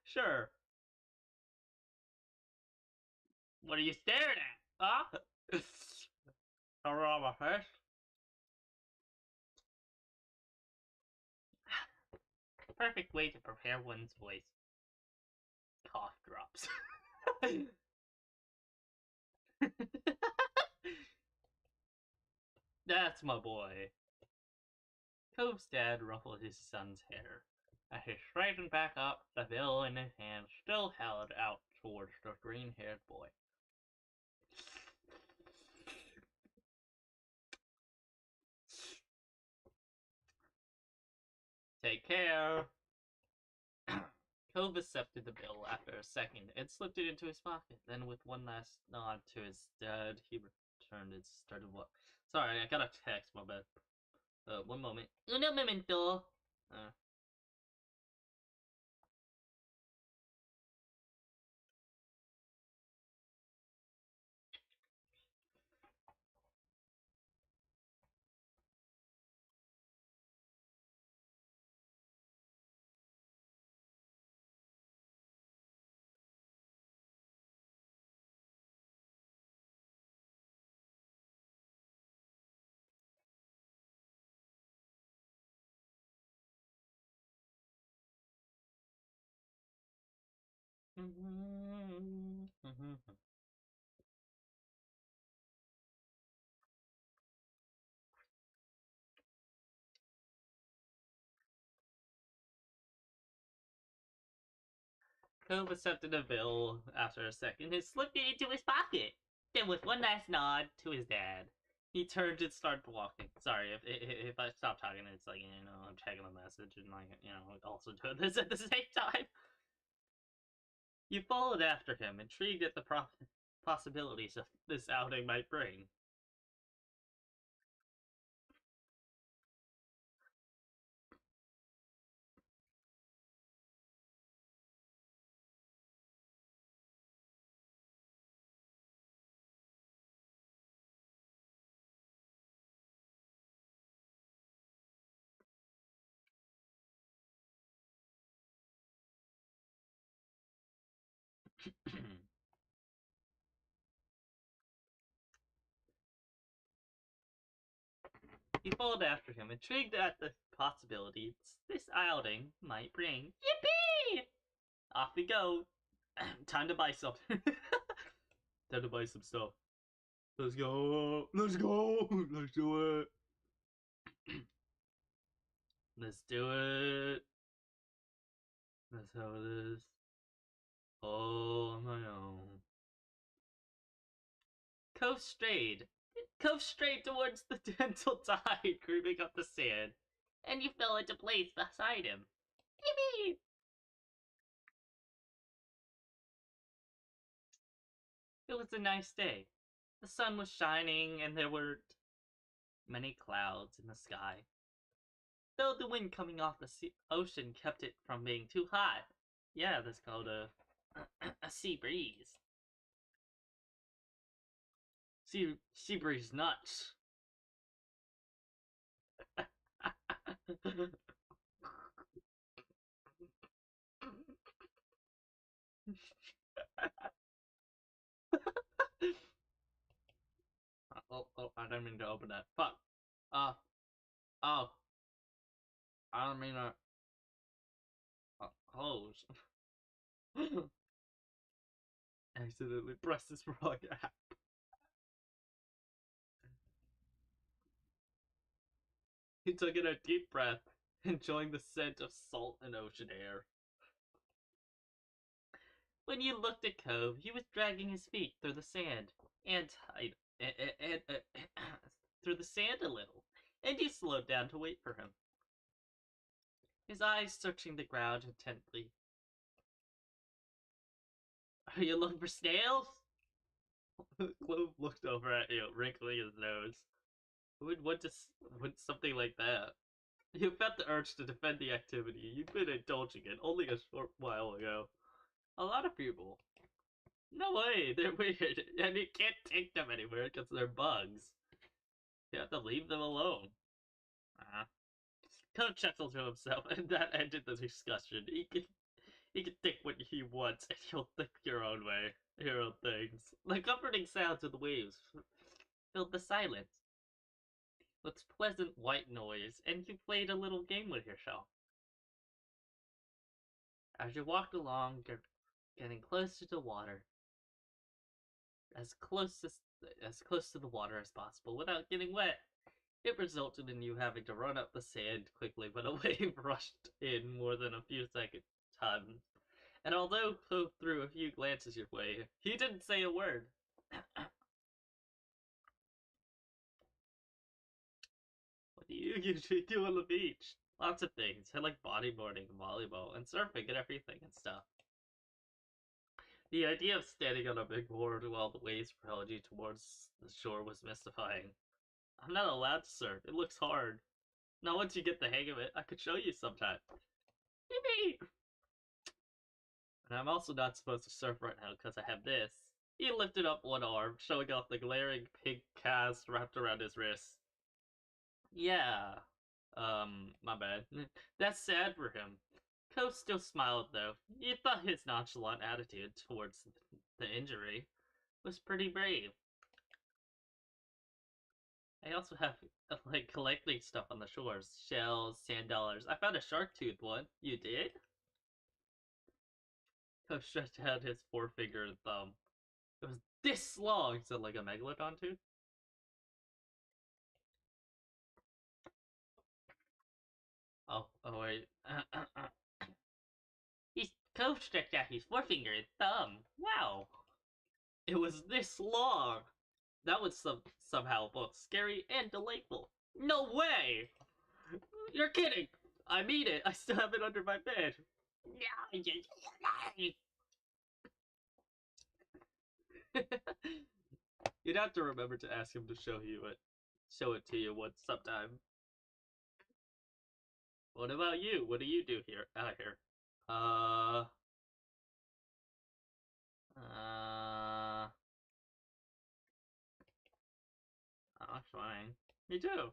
Sure. What are you staring at? Huh? Around my face? Perfect way to prepare one's voice. Cough drops. That's my boy. Cove's dad ruffled his son's hair. As he straightened back up, the bill in his hand still held out towards the green-haired boy. Take care. Cove accepted the bill after a second and slipped it into his pocket. Then, with one last nod to his dad, he returned and started walk. Sorry, I got a text, my bad. One moment. Uno momento. Cove accepted the bill after a second and slipped it into his pocket. Then, with one last nod to his dad, he turned and started walking. Sorry, if I stop talking, it's like, I'm checking a message and, also doing this at the same time. You followed after him, intrigued at the possibilities of this outing might bring. He followed after him, intrigued at the possibilities this outing might bring. Yippee! Off we go. Time to buy something. Time to buy some stuff. Let's go. Let's go. Let's do it. Let's do it. That's how it is. All on my own. Cove strayed. Cove strayed towards the gentle tide creeping up the sand, and you fell into place beside him. Yippee! It was a nice day. The sun was shining, and there were many clouds in the sky. Though the wind coming off the ocean kept it from being too hot. Yeah, that's called a sea breeze. Sea breeze nuts. Oh, I didn't mean to open that. Fuck. Oh, I don't mean to close. Accidentally pressed this wrong app. He took in a deep breath, enjoying the scent of salt and ocean air. When you looked at Cove, he was dragging his feet through the sand and through the sand a little, and you slowed down to wait for him. His eyes searching the ground intently. Are you looking for snails? Clove looked over at you, wrinkling his nose. Who would want something like that? You felt the urge to defend the activity. You'd been indulging in only a short while ago. A lot of people. No way, they're weird, and you can't take them anywhere because they're bugs. You have to leave them alone. Cove chuckled to himself, and that ended the discussion. He can think what he wants, and he'll think your own way, your own things. The comforting sounds of the waves filled the silence with pleasant white noise, and you played a little game with yourself. As you walked along, getting close to the water, as close as as close to the water as possible without getting wet. It resulted in you having to run up the sand quickly when a wave rushed in more than a few second times. And although Poe threw a few glances your way, he didn't say a word. What do you usually do on the beach? Lots of things. I like bodyboarding and volleyball and surfing and everything and stuff. The idea of standing on a big board while the waves propelled you towards the shore was mystifying. I'm not allowed to surf. It looks hard. Now once you get the hang of it, I could show you sometime. Yippee! And I'm also not supposed to surf right now because I have this. He lifted up one arm, showing off the glaring pink cast wrapped around his wrist. Yeah. My bad. That's sad for him. Ko still smiled though. You thought his nonchalant attitude towards the injury was pretty brave. I also have, like, collecting stuff on the shores. Shells, sand dollars. I found a shark tooth one. You did? Ko stretched out his forefinger and thumb. It was this long! So, like a megalodon tooth? Oh wait. He's Ko stretched out his forefinger and thumb. Wow. It was this long! That was somehow both scary and delightful. No way! You're kidding! I mean it. I still have it under my bed. You'd have to remember to ask him to show it to you once sometime. What about you? What do you do here? Out here? Uh, uh, I'm fine. Me too.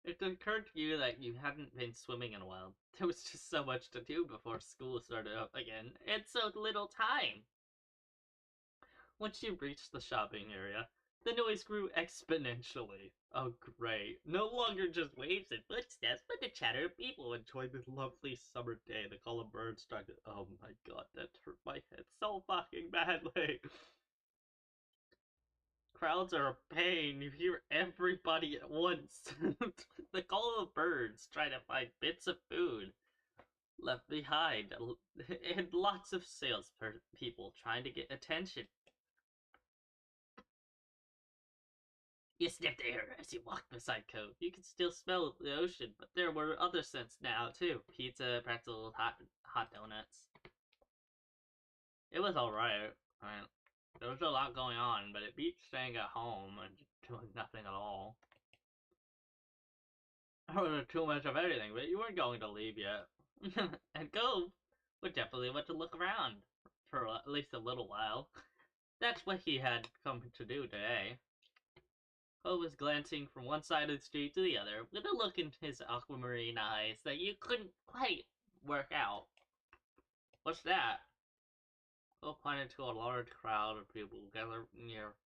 It occurred to you that you hadn't been swimming in a while. There was just so much to do before school started up again, and so little time. Once you reached the shopping area, the noise grew exponentially. Oh, great. No longer just waves and footsteps, but the chatter of people enjoying this lovely summer day. The call of birds started. Oh my god, that hurt my head so fucking badly. Crowds are a pain. You hear everybody at once. The call of birds trying to find bits of food left behind, and lots of salespeople trying to get attention. You sniffed air as you walked beside Cove. You could still smell the ocean, but there were other scents now, too. Pizza, pretzels, hot donuts. It was alright. I mean, there was a lot going on, but it beat staying at home and doing nothing at all. There was too much of anything, but you weren't going to leave yet. And Cove would definitely want to look around for at least a little while. That's what he had come to do today. Poe was glancing from one side of the street to the other, with a look in his aquamarine eyes that you couldn't quite work out. What's that? Poe pointed to a large crowd of people gathered near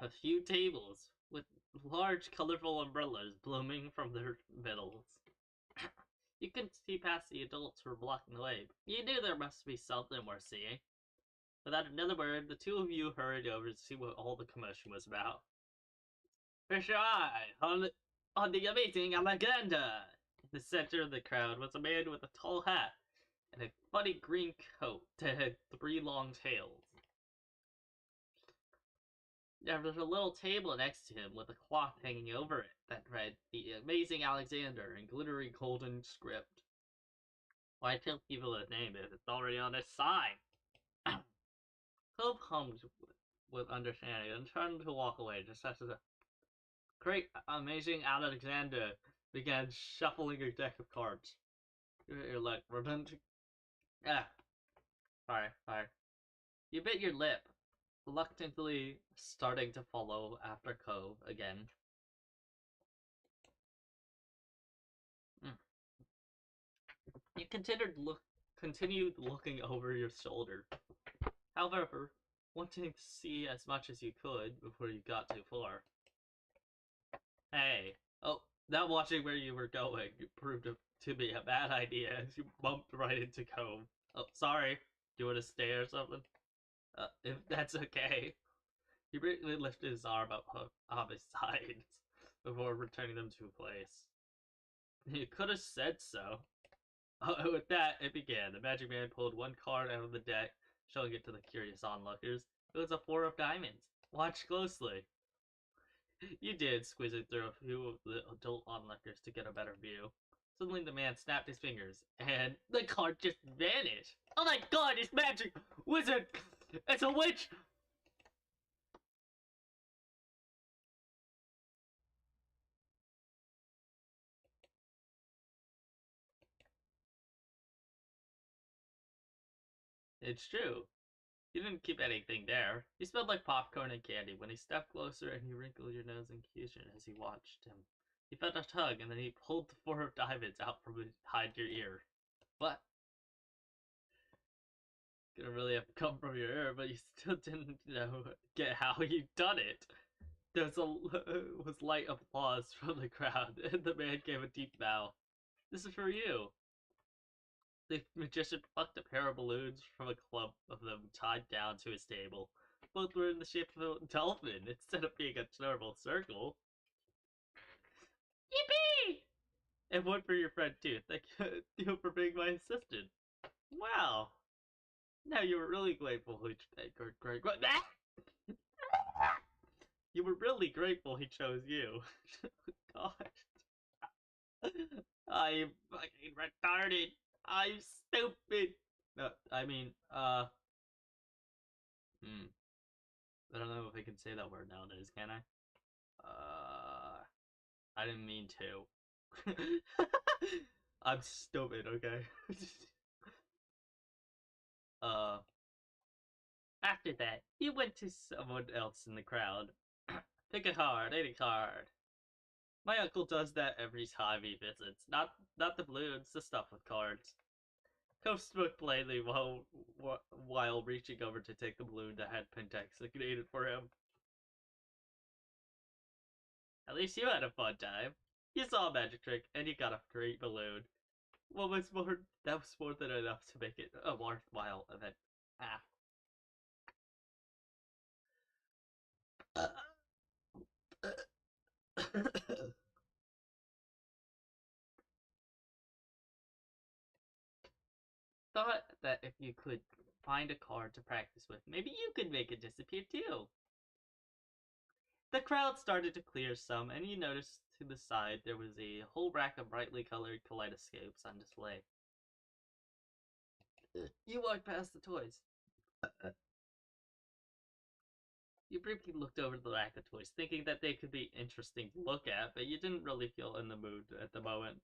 a few tables, with large colorful umbrellas blooming from their middles. You couldn't see past the adults who were blocking the way. You knew there must be something worth seeing. Without another word, the two of you hurried over to see what all the commotion was about. Fish your eye on the amazing Alexander! In the center of the crowd was a man with a tall hat and a funny green coat that had 3 long tails. There was a little table next to him with a cloth hanging over it that read, "The Amazing Alexander," in glittery golden script. Why tell people his name if it's already on his sign? Hope hummed with understanding and turned to walk away just as the great amazing Alexander began shuffling a deck of cards. You're like, redundant. Ah, sorry. You bit your lip, reluctantly starting to follow after Cove again. You continued looking over your shoulder. However, wanting to see as much as you could before you got too far. Hey, oh, now watching where you were going proved to be a bad idea as you bumped right into Cove. Oh, sorry. Do you want to stay or something? If that's okay. He briefly lifted his arm up his sides before returning them to place. You could have said so. With that, it began. The Magic Man pulled one card out of the deck, showing it to the curious onlookers. It was a four of diamonds. Watch closely. You did, squeezing through a few of the adult onlookers to get a better view. Suddenly, the man snapped his fingers, and the card just vanished. Oh my god, it's magic! Wizard! It's a witch! It's true. He didn't keep anything there. He smelled like popcorn and candy when he stepped closer and you wrinkled your nose in confusion as he watched him. He felt a tug and then he pulled the four of diamonds out from behind your ear. What? Gonna really have to come from your ear, but you still didn't get how you done it. There was light applause from the crowd, and the man gave a deep bow. This is for you. The magician plucked a pair of balloons from a clump of them tied down to his table. Both were in the shape of a dolphin instead of being a normal circle. Yippee! And one for your friend too. Thank you for being my assistant. Wow. Now you were really grateful You were really grateful he chose you. God. I'm fucking retarded. I'm stupid. No, I mean, I don't know if I can say that word nowadays, can I? I didn't mean to. I'm stupid, okay? uh, After that, he went to someone else in the crowd. Pick a card, any card. My uncle does that every time he visits. Not the balloons, the stuff with cards. Cove spoke plainly while reaching over to take the balloon that had Pentex created for him. At least you had a fun time. You saw a magic trick, and you got a great balloon. What was more, that was more than enough to make it a worthwhile event. Ah. Thought that if you could find a card to practice with, maybe you could make it disappear too. The crowd started to clear some, and you noticed to the side there was a whole rack of brightly colored kaleidoscopes on display. You walked past the toys. You briefly looked over the rack of toys, thinking that they could be interesting to look at, but you didn't really feel in the mood at the moment.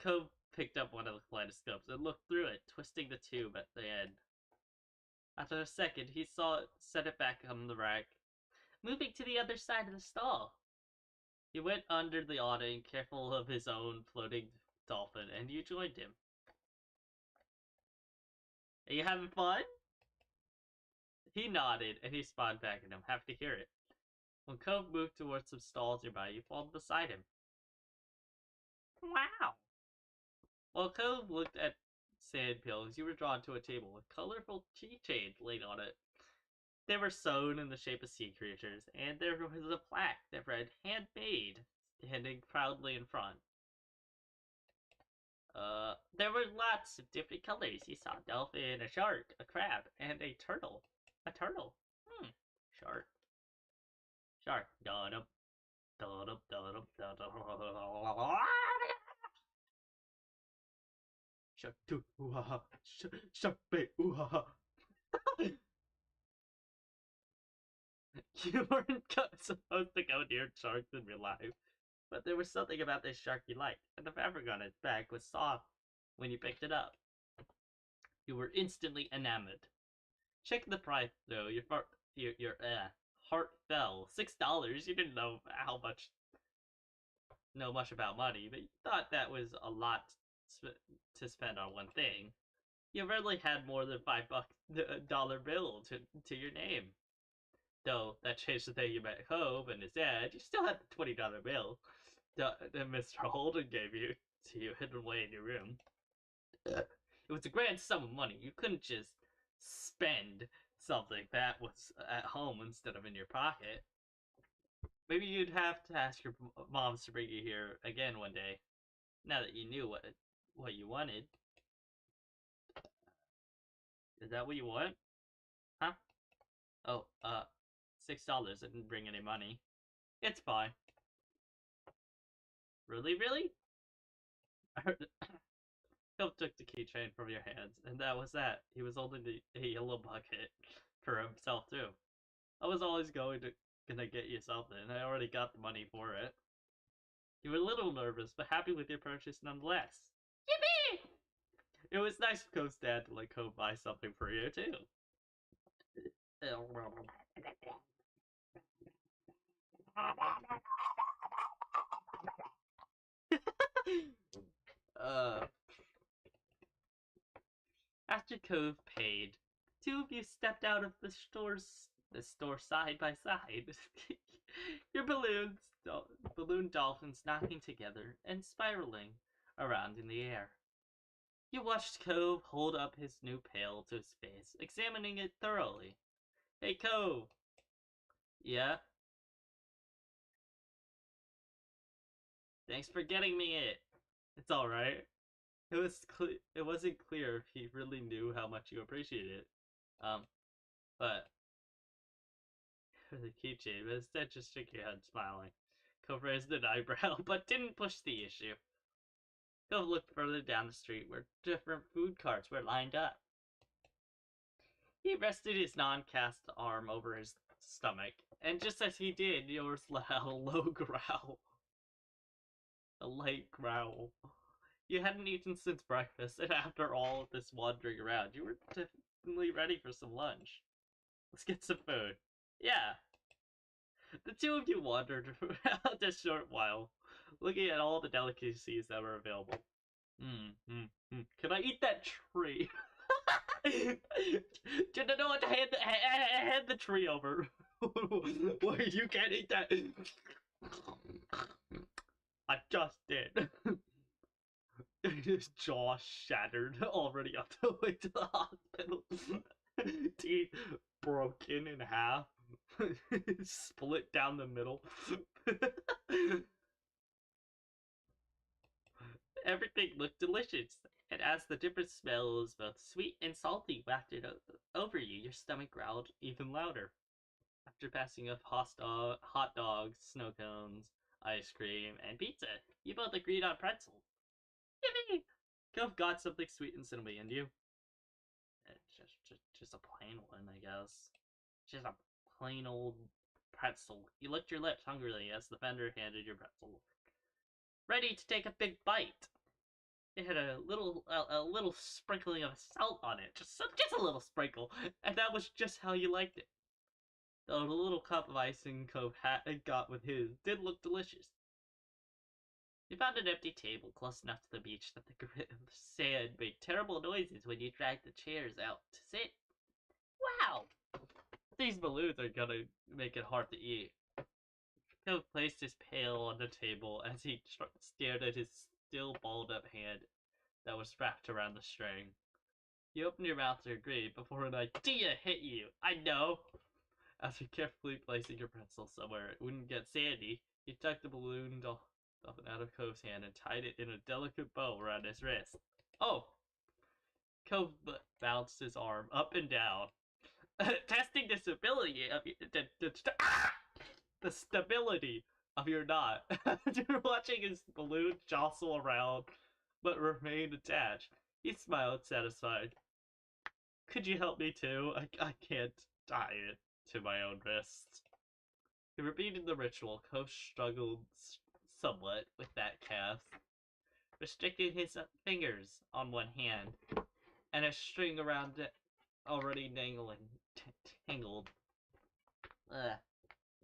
Cove picked up one of the kaleidoscopes and looked through it, twisting the tube at the end. After a second, he saw it set it back on the rack, moving to the other side of the stall. He went under the awning, careful of his own floating dolphin, and you joined him. Are you having fun? He nodded, and he spawned back at him, happy to hear it. When Cove moved towards some stalls nearby, you followed beside him. Wow! While Cove looked at sand pills, you were drawn to a table with colorful keychains laid on it. They were sewn in the shape of sea creatures, and there was a plaque that read "Handmade," standing proudly in front. There were lots of different colors. You saw a dolphin, a shark, a crab, and a turtle. A turtle. Shark. Shark. Da-dum. Da-dum. Da-dum. Da-dum. Shark too. Ooh-ha-ha. Shark bait. Ooh-ha-ha. You weren't supposed to go near sharks in real life, but there was something about this shark you liked, and the fabric on its back was soft when you picked it up. You were instantly enamored. Check the price, though. Your heart fell. $6. You didn't know how much know much about money, but you thought that was a lot to spend on one thing. You rarely had more than $5 bill to your name. Though that changed the day you met Hope and his dad, you still had the $20 bill that Mr. Holden gave you to you hidden away in your room. It was a grand sum of money. You couldn't just spend something that was at home instead of in your pocket. Maybe you'd have to ask your moms to bring you here again one day. Now that you knew what you wanted. Is that what you want? Huh? Oh, $6. I didn't bring any money. It's fine. Really, really? Phil took the keychain from your hands, and that was that. He was holding a yellow bucket for himself too. I was always gonna get you something. I already got the money for it. You were a little nervous, but happy with your purchase nonetheless. Yippee! It was nice of Co's dad to let Co buy something for you too. uh, After Cove paid, two of you stepped out of the store side by side. Your balloon dolphins knocking together and spiraling around in the air. You watched Cove hold up his new pail to his face, examining it thoroughly. Hey, Cove. Yeah? Thanks for getting me it. It's alright. It wasn't clear if he really knew how much you appreciated it. But for the keychain, but instead just shook your head, smiling. Cove raised an eyebrow, but didn't push the issue. Cove looked further down the street where different food carts were lined up. He rested his non-cast arm over his stomach, and just as he did, yours let out a low growl. A light growl. You hadn't eaten since breakfast, and after all of this wandering around, you were definitely ready for some lunch. Let's get some food. Yeah. The two of you wandered around a short while, looking at all the delicacies that were available. Can I eat that tree? No, hand the tree over. Wait, you can't eat that. I just did. His jaw shattered, already on the way to the hospital. Teeth broken in half. Split down the middle. Everything looked delicious, and as the different smells, both sweet and salty, wafted over you, your stomach growled even louder. After passing up hot dogs, snow cones, ice cream, and pizza, you both agreed on pretzel. Yippee! Cove got something sweet and cinnamon, and you? Just a plain one, I guess. Just a plain old pretzel. You licked your lips hungrily as the vendor handed your pretzel. Ready to take a big bite. It had a little sprinkling of salt on it, just a little sprinkle, and that was just how you liked it. Though the little cup of icing Cove had got with his did look delicious. You found an empty table close enough to the beach that the grit of the sand made terrible noises when you dragged the chairs out to sit. Wow! These balloons are gonna make it hard to eat. Cove placed his pail on the table as he stared at his still balled up hand that was wrapped around the string. You opened your mouth to agree before an idea hit you. I know! After carefully placing your pretzel somewhere it wouldn't get sandy, you tucked the balloon dolphin out of Cove's hand and tied it in a delicate bow around his wrist. Oh! Cove bounced his arm up and down, testing the stability of the stability of your knot. After watching his balloon jostle around but remain attached, he smiled satisfied. Could you help me too? I can't tie it to my own wrist. He repeated the ritual. Cove struggled somewhat with that calf, restricting his fingers on one hand, and a string around it already tangled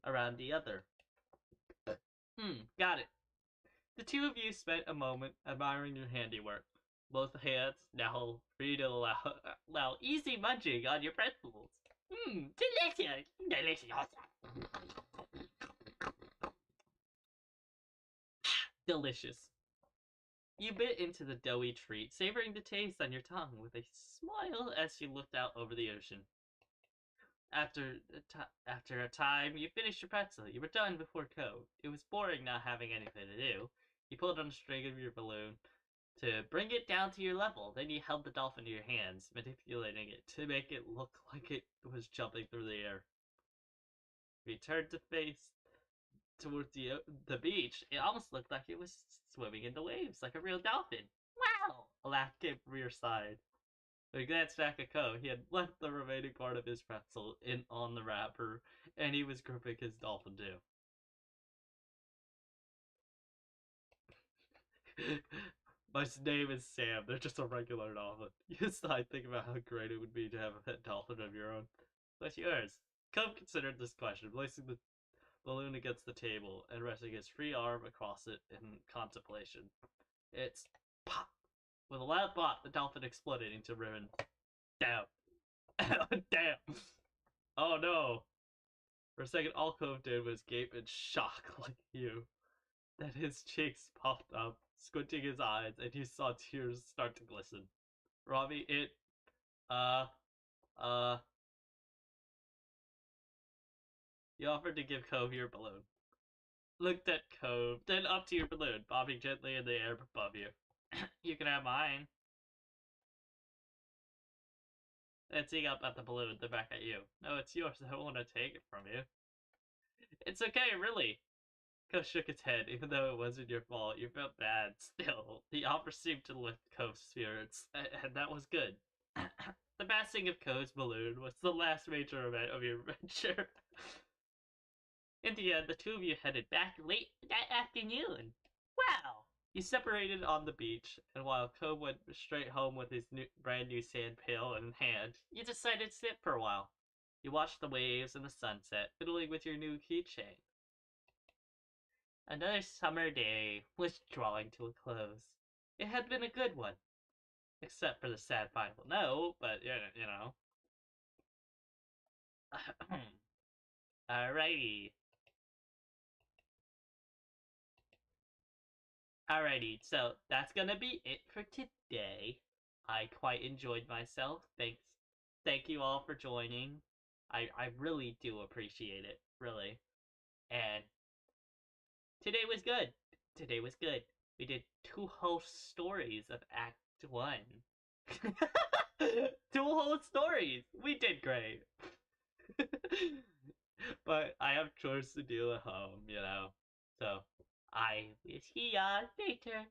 around the other. Got it. The two of you spent a moment admiring your handiwork. Both hands now free to allow easy munching on your pretzels. Delicious! Delicious! Delicious. You bit into the doughy treat, savoring the taste on your tongue with a smile as you looked out over the ocean. After a time, you finished your pretzel. You were done before Cove. It was boring not having anything to do. You pulled on the string of your balloon to bring it down to your level. Then you held the dolphin in your hands, manipulating it to make it look like it was jumping through the air. You turned to face towards the beach. It almost looked like it was swimming in the waves like a real dolphin. Wow! A laugh came from your side. When he glanced back at Ko, he had left the remaining part of his pretzel in on the wrapper, and he was gripping his dolphin too. My name is Sam. They're just a regular dolphin. Yes, I think about how great it would be to have a pet dolphin of your own. What's yours? Cub considered this question, placing the balloon against the table and resting his free arm across it in contemplation. It's pop! With a loud pop, the dolphin exploded into ribbon. Damn. Damn. Oh no. For a second, all Cove did was gape in shock like you. Then his cheeks popped up, squinting his eyes, and you saw tears start to glisten. Robbie, uh, uh, you offered to give Cove your balloon. Looked at Cove, then up to your balloon, bobbing gently in the air above you. You can have mine. Then seeing up at the balloon, then back at you. No, it's yours. I don't want to take it from you. It's okay, really. Cove shook his head, even though it wasn't your fault. You felt bad. Still, the offer seemed to lift Cove's spirits, and that was good. The passing of Cove's balloon was the last major event of your adventure. In the end, the two of you headed back late that afternoon. Wow! You separated on the beach, and while Cove went straight home with his brand new sand pail in hand, you decided to sit for a while. You watched the waves and the sunset, fiddling with your new keychain. Another summer day was drawing to a close. It had been a good one, except for the sad final note, but you know. Alrighty. Alrighty, so that's gonna be it for today. I quite enjoyed myself. Thank you all for joining. I really do appreciate it, really. And today was good. Today was good. We did two whole stories of Act 1. Two whole stories! We did great. But I have chores to do at home, you know. So, I will see ya later.